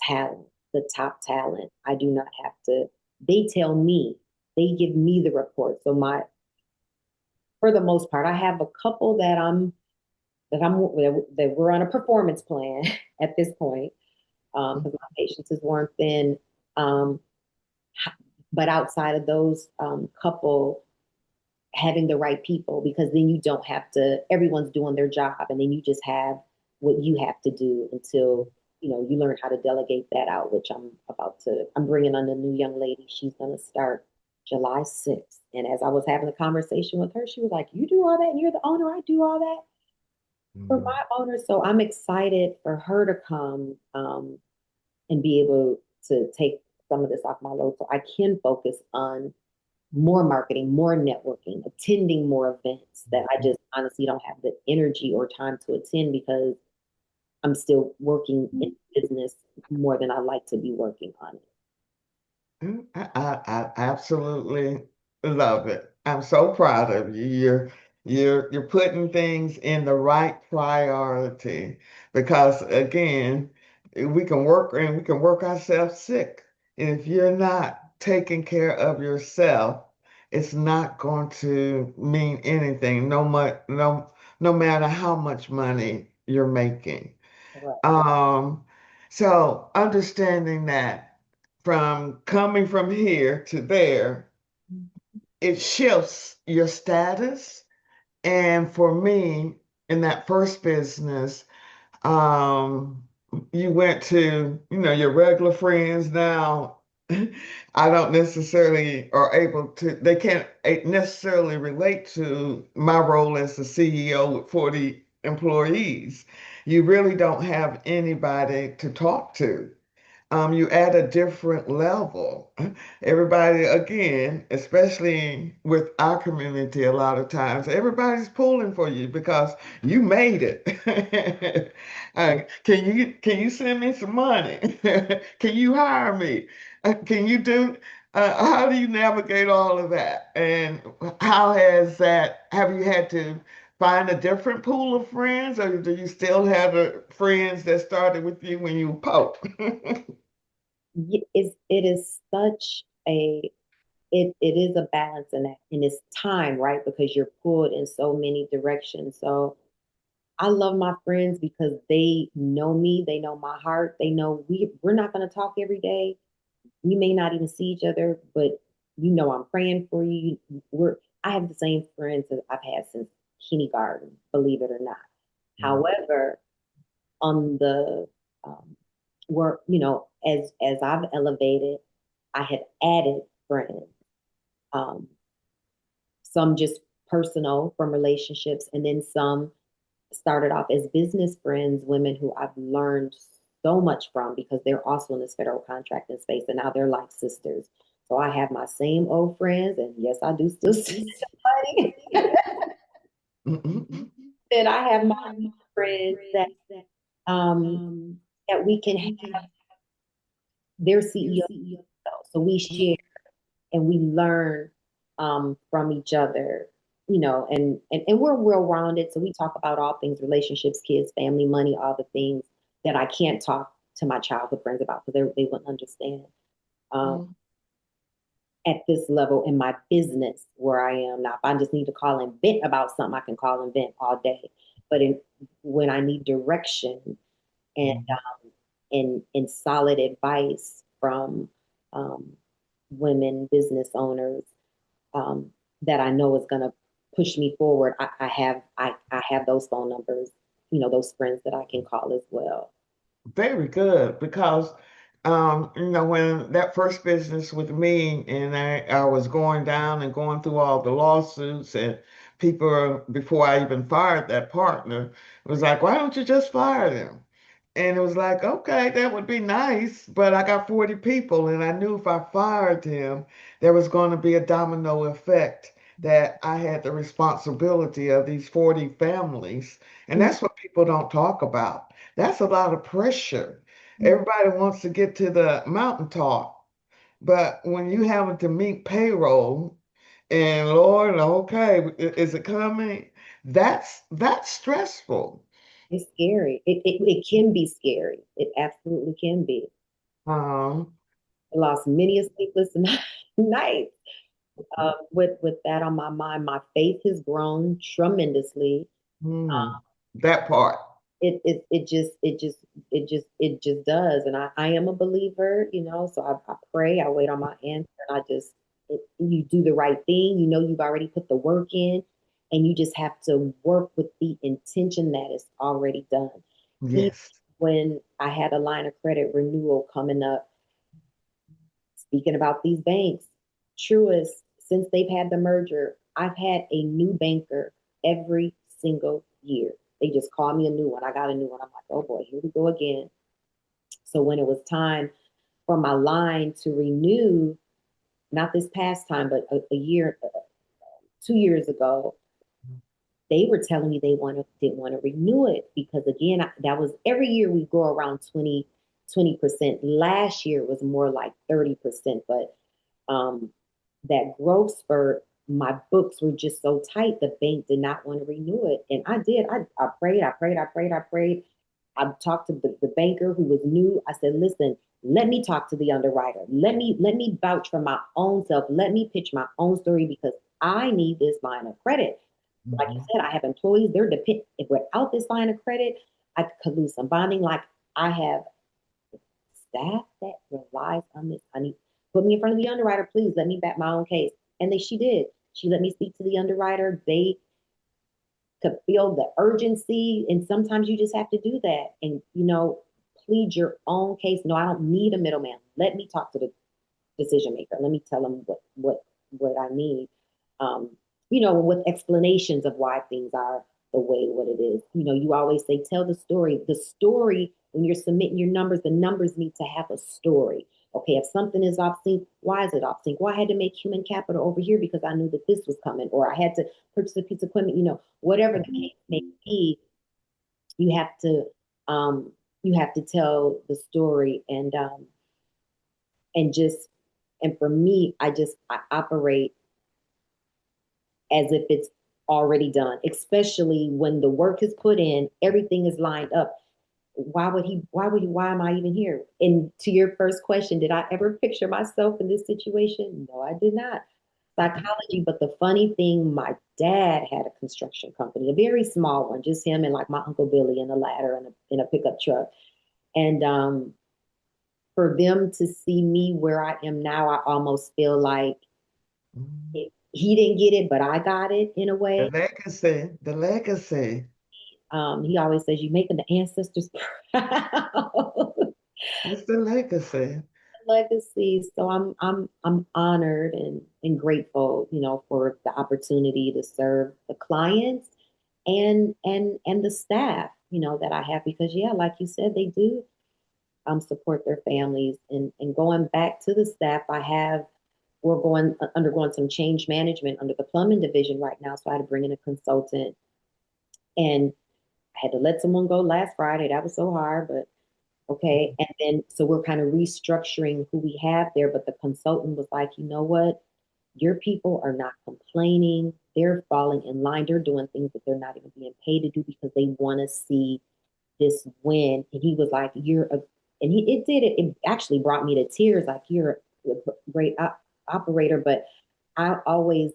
talent, the top talent. I do not have to, they tell me, they give me the report. So for the most part, I have a couple that we're on a performance plan at this point, because my patience is worn thin. Um, but outside of those couple, having the right people, because then you don't have to, everyone's doing their job, and then you just have what you have to do until you learn how to delegate that out, which I'm bringing on a new young lady. She's going to start July 6th. And as I was having a conversation with her, she was like, you do all that and you're the owner? I do all that for mhm. my owner. So I'm excited for her to come, and be able to take some of this off my load so I can focus on more marketing, more networking, attending more events that I just honestly don't have the energy or time to attend because I'm still working in business more than I like to be working on it. I absolutely love it. I'm so proud of you. You're putting things in the right priority because again, we can work and we can work ourselves sick. And if you're not taking care of yourself, it's not going to mean anything, no matter how much money you're making. Right. Um, so understanding that from coming from here to there, it shifts your status. And for me, in that first business, um, you went to, your regular friends now. I don't necessarily are able to, they can't necessarily relate to my role as the CEO with 40 employees. You really don't have anybody to talk to. You add a different level. Everybody, again, especially with our community, a lot of times, everybody's pulling for you because you made it. Can you send me some money? Can you hire me? Can you do? How do you navigate all of that? And have you had to find a different pool of friends, or do you still have the friends that started with you when you were Pope? It is such a it is a balance in that, and it's time, right? Because you're pulled in so many directions. So I love my friends because they know me, they know my heart, they know we're not going to talk every day. We may not even see each other, but I'm praying for you. I have the same friends that I've had since kindergarten, believe it or not. However, on the work, as I've elevated, I have added friends. Um, some just personal from relationships, and then some started off as business friends, women who I've learned so much from because they're also in this federal contracting space, and now they're like sisters. So I have my same old friends, and yes, I do still see somebody. Then I have my new friends um, that we can have their CEO. So we share and we learn from each other, and we're well rounded. So we talk about all things relationships, kids, family, money, all the things that I can't talk to my childhood friends about because they wouldn't understand. Um, at this level in my business where I am now, if I just need to call and vent about something, I can call and vent all day. But when I need direction and and solid advice from um, women business owners, that I know is going to push me forward, I have those phone numbers, those friends that I can call as well. Very good because when that first business with me and I was going down and going through all the lawsuits and people before I even fired that partner was like, why don't you just fire them? And it was like, okay, that would be nice, but I got 40 people, and I knew if I fired him, there was going to be a domino effect that I had the responsibility of these 40 families. And that's what people don't talk about. That's a lot of pressure. Everybody wants to get to the mountaintop, but when you having to meet payroll and Lord, okay, is it coming? That's stressful. It's scary. It can be scary. It absolutely can be. Um, I lost many a sleepless night with that on my mind. My faith has grown tremendously. hmm, that part. It just does. And I am a believer, so I pray, I wait on my answer, and you do the right thing. You've already put the work in, and you just have to work with the intention that is already done. Even Yes. when I had a line of credit renewal coming up, speaking about these banks, Truist, since they've had the merger, I've had a new banker every single year. They just call me a new one. I got a new one. I'm like, oh boy, here we go again. So when it was time for my line to renew, not this past time, but a year, 2 years ago, they were telling me didn't want to renew it because again, that was every year we grow around 20%. Last year was more like 30%, but that growth spurt, my books were just so tight, the bank did not want to renew it. And I did. I prayed, I prayed, I prayed, I prayed. I talked to the banker who was new. I said, listen, let me talk to the underwriter. Let me vouch for my own self. Let me pitch my own story because I need this line of credit. Like you Mhm. said, I have employees, they're dependent. If without this line of credit, I could lose some bonding. Like I have staff that relies on this. I need put me in front of the underwriter, please let me back my own case. And she did. She let me speak to the underwriter. They could feel the urgency. And sometimes you just have to do that and plead your own case. No, I don't need a middleman. Let me talk to the decision maker. Let me tell them what I need. Um, with explanations of why things are the way what it is. You always say tell the story. The story when you're submitting your numbers, the numbers need to have a story. Okay, if something is off sync, why is it off sync? Well, I had to make human capital over here because I knew that this was coming, or I had to purchase a piece of equipment. Whatever the case may be, you have to um, tell the story and just and for me, I operate as if it's already done, especially when the work is put in, everything is lined up. Why am I even here? And to your first question, did I ever picture myself in this situation? No, I did not. Psychology, but the funny thing, my dad had a construction company, a very small one, just him and like my Uncle Billy in a ladder and in a pickup truck. And for them to see me where I am now, I almost feel like Mhm. he didn't get it, but I got it in a The way. legacy, the legacy. He always says, "You making the ancestors proud." It's the legacy. Legacy. So I'm honored and grateful, for the opportunity to serve the clients and the staff, that I have because yeah, like you said, they do support their families and going back to the staff, we're undergoing some change management under the plumbing division right now. So I had to bring in a consultant and I had to let someone go last Friday. That was so hard, but okay. And then so we're kind of restructuring who we have there. But the consultant was like, you know what? Your people are not complaining. They're falling in line. They're doing things that they're not even being paid to do because they want to see this win. And he was like, and it did it. It actually brought me to tears. Like you're a great operator, but I always,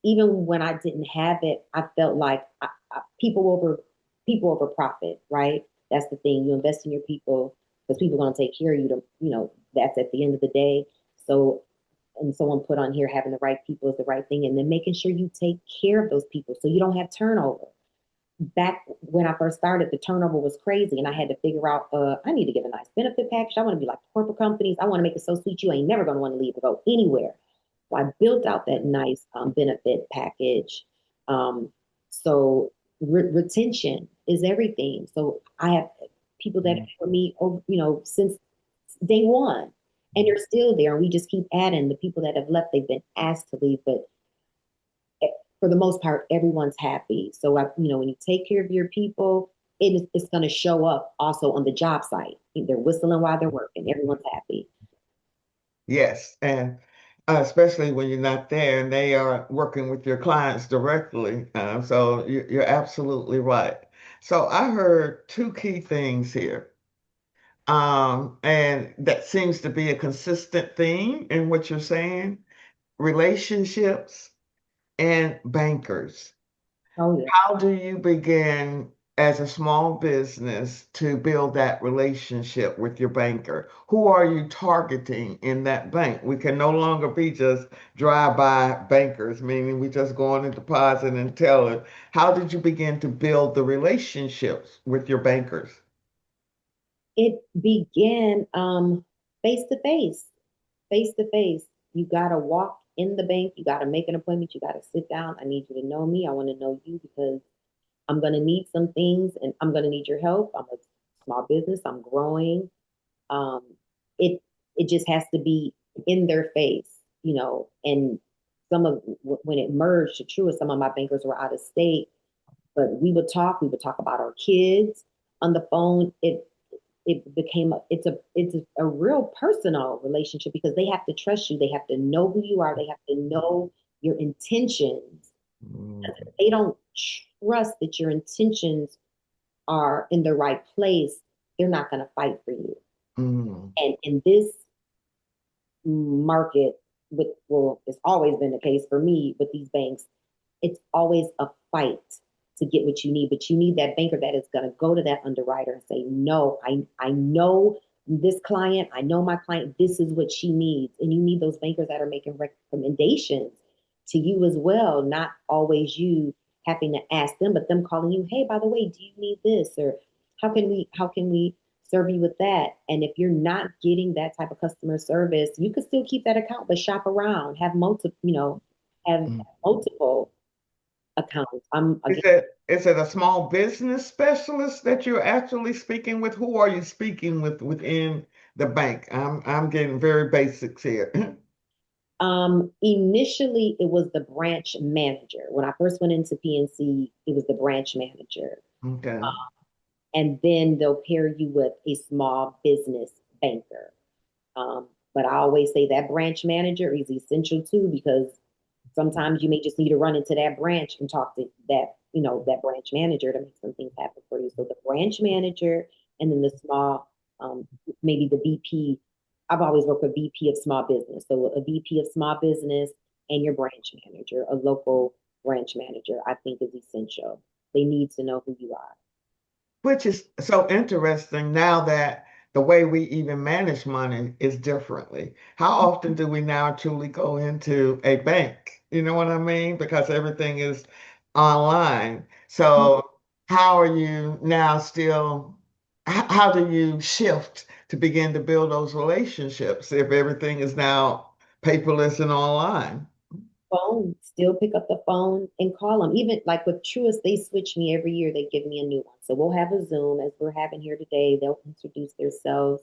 even when I didn't have it, I felt like people over profit, right? That's the thing. You invest in your people because people are going to take care of you. That's at the end of the day. So, and someone put on here having the right people is the right thing, and then making sure you take care of those people so you don't have turnover. back when I first started, the turnover was crazy, and I had to figure out, I need to get a nice benefit package. I want to be like corporate companies. I want to make it so sweet you ain't never going to want to leave or go anywhere. So I built out that nice benefit package. Um, so retention is everything. So I have people that have for me, since day one, and they're still there. And we just keep adding. The people that have left, they've been asked to leave, but for the most part, everyone's happy. So, when you take care of your people, it's going to show up also on the job site. They're whistling while they're working. Everyone's happy. Yes, and especially when you're not there and they are working with your clients directly. So you're absolutely right. So I heard two key things here. And that seems to be a consistent theme in what you're saying, relationships and bankers. Oh yeah. How do you begin as a small business to build that relationship with your banker? Who are you targeting in that bank? We can no longer be just drive-by bankers, meaning we just go on and deposit and tell it. How did you begin to build the relationships with your bankers? It began face to face, face to face. You got to walk in the bank. You got to make an appointment. You got to sit down. I need you to know me. I want to know you because I'm going to need some things and I'm going to need your help. I'm a small business. I'm growing. Um, it it just has to be in their face, And when it merged to Truist, some of my bankers were out of state, but we would talk. We would talk about our kids on the phone. It became it's a real personal relationship because they have to trust you. They have to know who you are. They have to know your intentions. Mm, If they don't trust that your intentions are in the right place, they're not going to fight for you. mm, And in this market, it's always been the case for me with these banks, it's always a fight to get what you need, but you need that banker that is going to go to that underwriter and say, no, I know this client, I know my client, this is what she needs. And you need those bankers that are making recommendations to you as well, not always you having to ask them, but them calling you, hey, by the way, do you need this? Or how can we serve you with that? And if you're not getting that type of customer service, you could still keep that account, but shop around, have mm. multiple accounts. I'm again, Is it a small business specialist that you're actually speaking with? Who are you speaking with within the bank? I'm getting very basics here. initially it was the branch manager. When I first went into PNC, it was the branch manager. Okay. And then they'll pair you with a small business banker. But I always say that branch manager is essential too, because sometimes you may just need to run into that branch and talk to that branch manager to make some things happen for you. So the branch manager and then the small, maybe the VP. I've always worked with VP of small business. So a VP of small business and your branch manager, a local branch manager, I think is essential. They need to know who you are. Which is so interesting now that the way we even manage money is differently. How often do we now truly go into a bank? You know what I mean? Because everything is online. So how are you now still, how do you shift to begin to build those relationships if everything is now paperless and online? Phone, still pick up the phone and call them. Even like with Truist, they switch me every year. They give me a new one. So we'll have a Zoom as we're having here today. They'll introduce themselves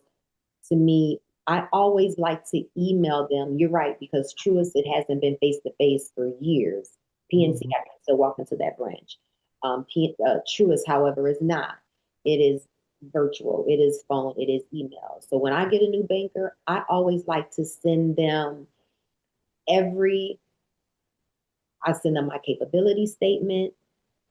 to me. I always like to email them. You're right, because Truist, it hasn't been face to face for years. PNC, Mhm. I can still walk into that branch. Truist, however, is not. It is virtual, it is phone, it is email. So when I get a new banker, I always like to send them every I send them my capability statement.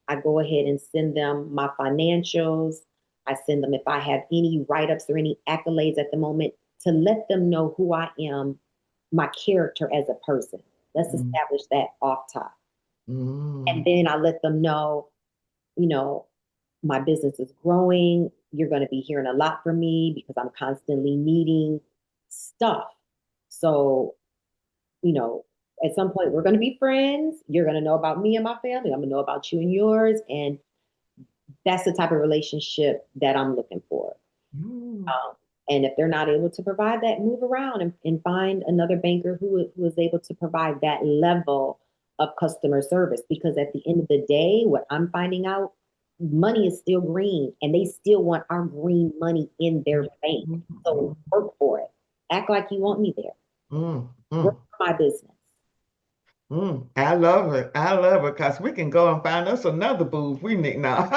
I go ahead and send them my financials. I send them if I have any write ups or any accolades at the moment to let them know who I am, my character as a person. Let's Mm, establish that off top. And mm, then I let them know, you know, my business is growing. You're going to be hearing a lot from me because I'm constantly needing stuff. So you know, at some point we're going to be friends. You're going to know about me and my family. I'm going to know about you and yours. And that's the type of relationship that I'm looking for. Mm. Um, and if they're not able to provide that, move around and find another banker who is able to provide that level of customer service. Because at the end of the day, what I'm finding out, money is still green, and they still want our green money in their bank. So work for it. Act like you want me there. Mm. Work Mm. for my business. I love it. I love it because we can go and find us another booth we need now.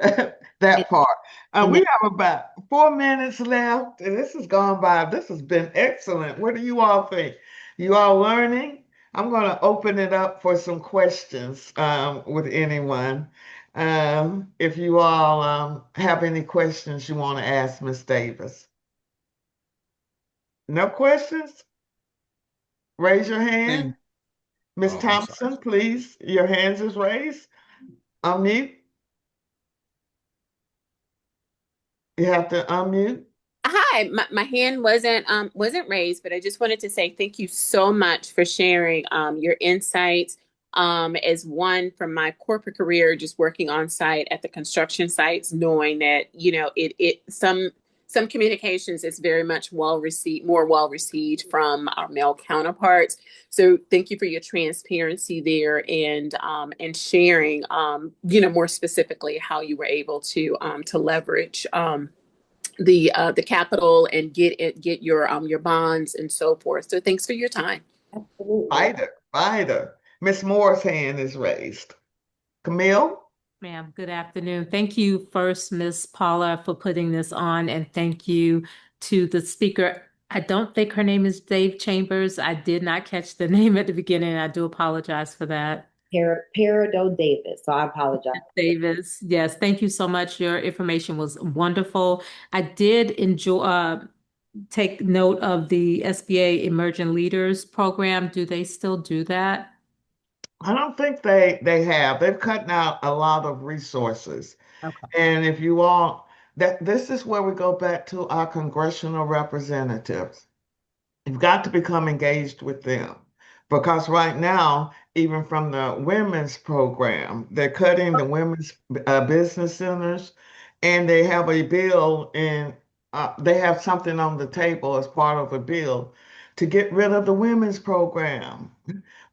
And, That part. and We have about 4 minutes left, and this has gone by. This has been excellent. What do you all think? You all learning? I'm going to open it up for some questions with anyone. If you all have any questions you want to ask Miss Davis. No questions? Raise your hand. Thank. Miss Oh, I'm sorry. Thompson, please. Your hands is raised. Unmute. You have to unmute. Hi, my hand wasn't raised, but I just wanted to say thank you so much for sharing your insights as one from my corporate career, just working on site at the construction sites, knowing that, you know, it some communications is very much more well received from our male counterparts. So thank you for your transparency there and sharing you know, more specifically how you were able to leverage the capital and get your bonds and so forth. So thanks for your time. absolutely. Fighter, fighter. Miss Moore's hand is raised. Camille? Ma'am, good afternoon. Thank you first, Miss Paula, for putting this on, and thank you to the speaker. I don't think her name is Dave Chambers. I did not catch the name at the beginning. I do apologize for that. Peridot Davis. So I apologize. Davis, yes, thank you so much. Your information was wonderful. I did enjoy take note of the SBA Emerging Leaders Program. Do they still do that? I don't think they have. They've cut out a lot of resources. Okay. And if you all that this is where we go back to our congressional representatives. You've got to become engaged with them because right now, even from the women's program, they're cutting the women's business centers, and they have a bill and they have something on the table as part of a bill to get rid of the women's program.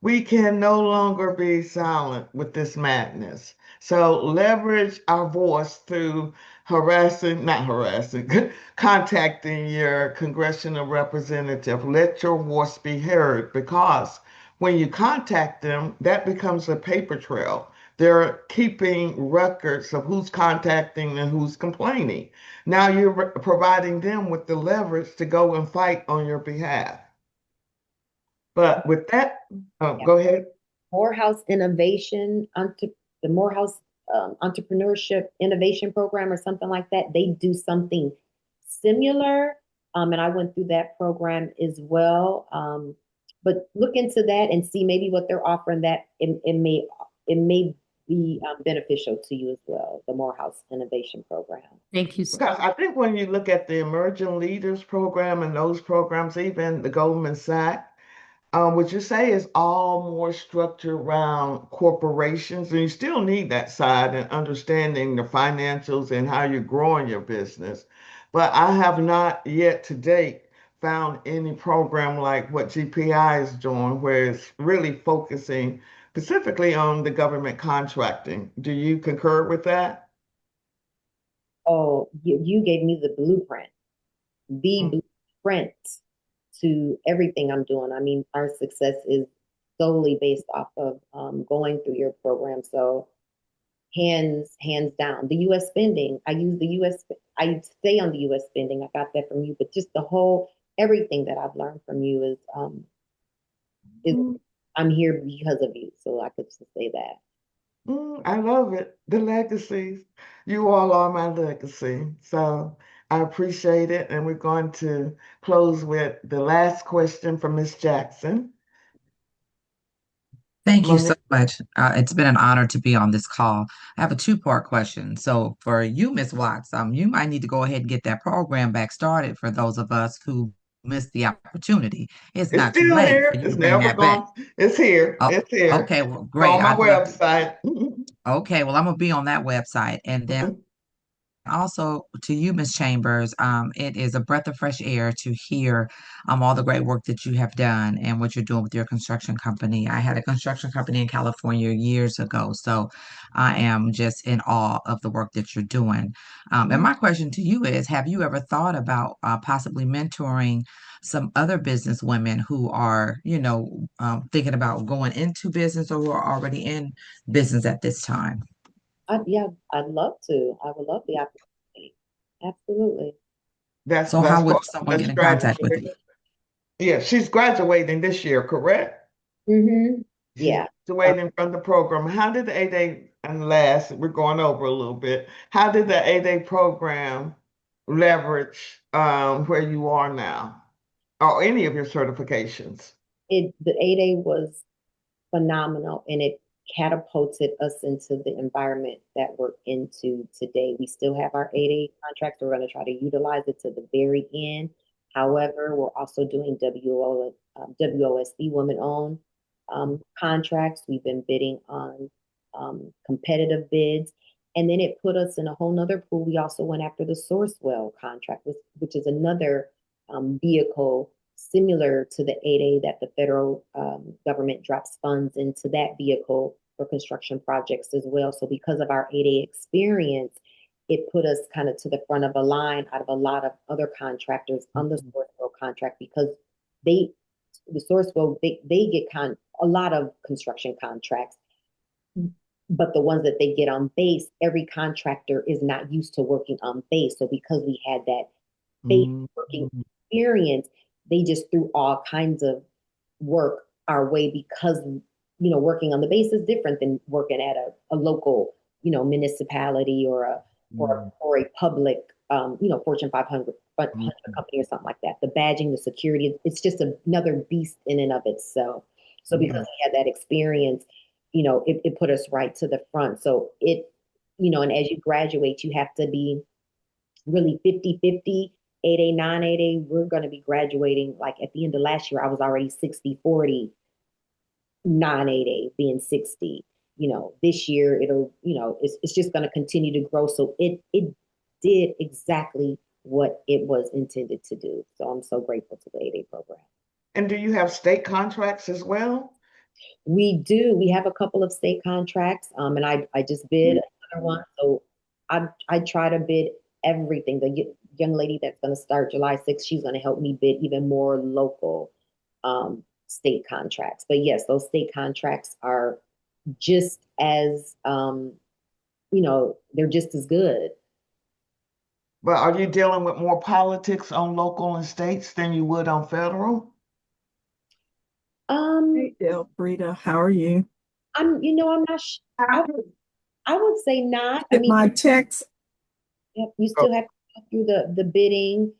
We can no longer be silent with this madness. So leverage our voice through not harassing, contacting your congressional representative. Let your voice be heard because when you contact them, that becomes a paper trail. They're keeping records of who's contacting and who's complaining. Now you're providing them with the leverage to go and fight on your behalf. But with that, Yeah. go ahead. Morehouse Innovation, the Morehouse Entrepreneurship Innovation Program or something like that. They do something similar. And I went through that program as well. But look into that and see maybe what they're offering that it may be beneficial to you as well, the Morehouse Innovation Program. Thank you so Because I think when you look at the Emerging Leaders Program and those programs, even the Goldman Sachs, would you say is all more structured around corporations? And you still need that side and understanding the financials and how you're growing your business. But I have not yet to date found any program like what GPI is doing, where it's really focusing specifically on the government contracting. Do you concur with that? Oh, you gave me the blueprint, the blueprint to everything I'm doing. I mean, our success is solely based off of going through your program. So hands down, the U.S. spending. I use the U.S. I stay on the U.S. spending. I got that from you, but just the whole everything that I've learned from you is I'm here because of you. So I could just say that. I love it. The legacies. You all are my legacy. So I appreciate it. And we're going to close with the last question from Miss Jackson. Thank you so Monique. much. It's been an honor to be on this call. I have a two-part question. So for you, Miss Watts, you might need to go ahead and get that program back started for those of us who missed the opportunity. It's It's not too still late for here. you It's to bring never that back. gone. It's here. Oh, It's here. okay, well, It's on great. my I'd love to. website. Okay, well, I'm gonna be on that website, and then also to you, Miss Chambers, it is a breath of fresh air to hear all the great work that you have done and what you're doing with your construction company. I had a construction company in California years ago, so I am just in awe of the work that you're doing. And my question to you is, have you ever thought about possibly mentoring some other business women who are, thinking about going into business or who are already in business at this time? Yeah, I'd love to. I would love the opportunity. Absolutely. That's So how that's part would of someone the get in contact with strategy. you? Yeah, she's graduating this year, correct? Mm-hmm. She's Yeah. graduating from the program. How did the 8A, and last, we're going over a little bit. How did the 8A program leverage where you are now or any of your certifications? The 8A was phenomenal and it catapulted us into the environment that we're into today. We still have our 8A contracts. We're going to try to utilize it to the very end. However, we're also doing WOSB women owned contracts. We've been bidding on competitive bids. And then it put us in a whole nother pool. We also went after the Sourcewell contract, which is another vehicle similar to the 8A that the federal government drops funds into that vehicle for construction projects as well. So because of our 8A experience, it put us kind of to the front of a line out of a lot of other contractors on the Sourcewell contract because they, the Sourcewell, they get a lot of construction contracts, but the ones that they get on base, every contractor is not used to working on base. So because we had that base working experience, they just threw all kinds of work our way because working on the base is different than working at a local municipality or a public Fortune 500 company or something like that. The badging, the security, it's just another beast in and of itself. So because we had that experience, it put us right to the front. So and as you graduate, you have to be really 50-50, 8A, non-8A. We're going to be graduating, like at the end of last year, I was already 60-40, non-8A being 60. This year it's just going to continue to grow. So it did exactly what it was intended to do. So I'm so grateful to the 8A program. And do you have state contracts as well? We do. We have a couple of state contracts, and I just bid another one. So I try to bid everything. The young lady that's going to start July 6th, she's going to help me bid even more local state contracts. But yes, those state contracts are just as they're just as good. But are you dealing with more politics on local and states than you would on federal? Hey, Elfrida, how are you? I'm not. I would say not. I Get mean, my text. you still have to go through the bidding.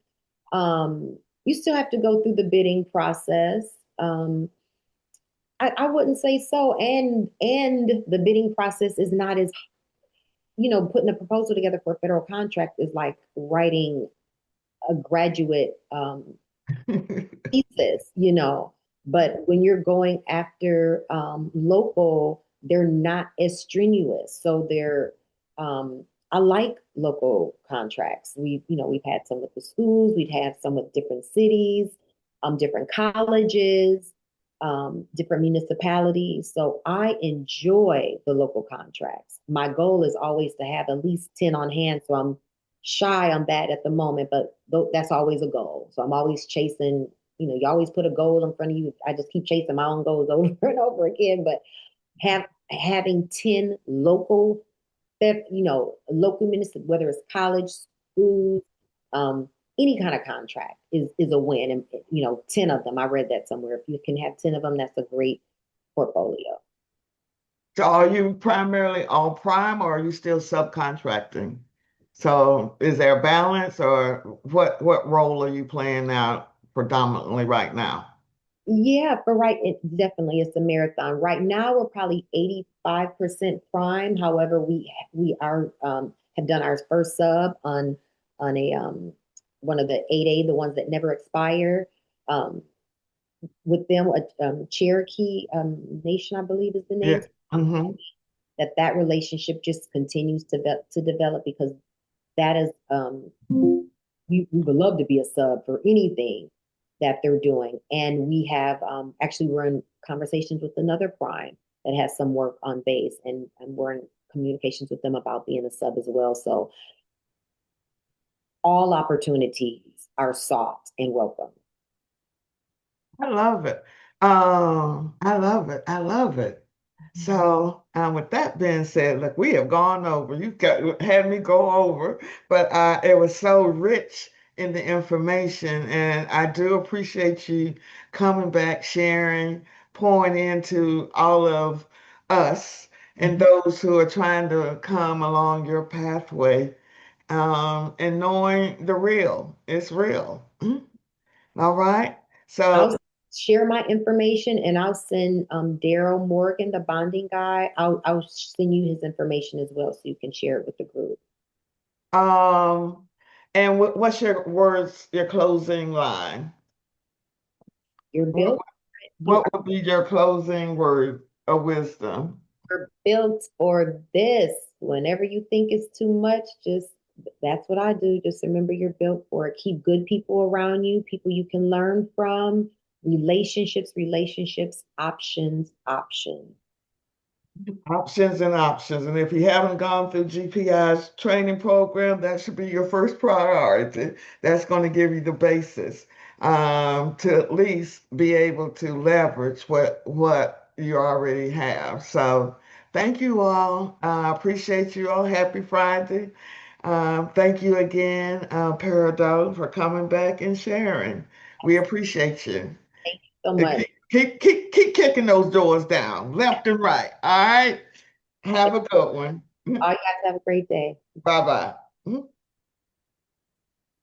You still have to go through the bidding process. I wouldn't say so. And the bidding process is not as, putting a proposal together for a federal contract is like writing a graduate thesis. But when you're going after local, they're not as strenuous. So I like local contracts. We've had some with the schools, we've had some with different cities, different colleges, different municipalities. So I enjoy the local contracts. My goal is always to have at least 10 on hand. So I'm shy on that at the moment, but that's always a goal. So I'm always chasing, you always put a goal in front of you. I just keep chasing my own goals over and over again, but having 10 local, local municipal, whether it's college, schools, any kind of contract is a win. And 10 of them, I read that somewhere. If you can have 10 of them, that's a great portfolio. So are you primarily all prime or are you still subcontracting? So is there a balance or what role are you playing now predominantly right now? Yeah, it definitely is a marathon. Right now, we're probably 85% prime. However, we are have done our first sub on a one of the 8A, the ones that never expire. Um, with them, Cherokee Nation, I believe is the name. Yeah. Mm-hmm. That relationship just continues to develop because that is we would love to be a sub for anything that they're doing, and we have actually we're in conversations with another prime that has some work on base, and we're in communications with them about being a sub as well. So all opportunities are sought and welcome. I love it. I love it. I love it. So, with that being said, look, we have gone over. You got had me go over, but it was so rich in the information, and I do appreciate you coming back, sharing, pouring into all of us and those who are trying to come along your pathway, and knowing the real. It's real. All right. So. I'll share my information and I'll send Daryl Morgan, the bonding guy. I'll send you his information as well so you can share it with the group. And what's your words, your closing line? You're What, built. what would be your closing word of wisdom? You're built for this. Whenever you think it's too much, just that's what I do. Just remember you're built for it. Keep good people around you, people you can learn from, relationships, options, options. Options and options. And if you haven't gone through GPI's training program, that should be your first priority. That's going to give you the basis, to at least be able to leverage what you already have. So thank you all. I appreciate you all. Happy Friday. Thank you again, Peridot, for coming back and sharing. We appreciate you. Thank you so And much. keep kicking those doors down, left and right. All right. Have a good one. All you guys have a great day. Bye bye.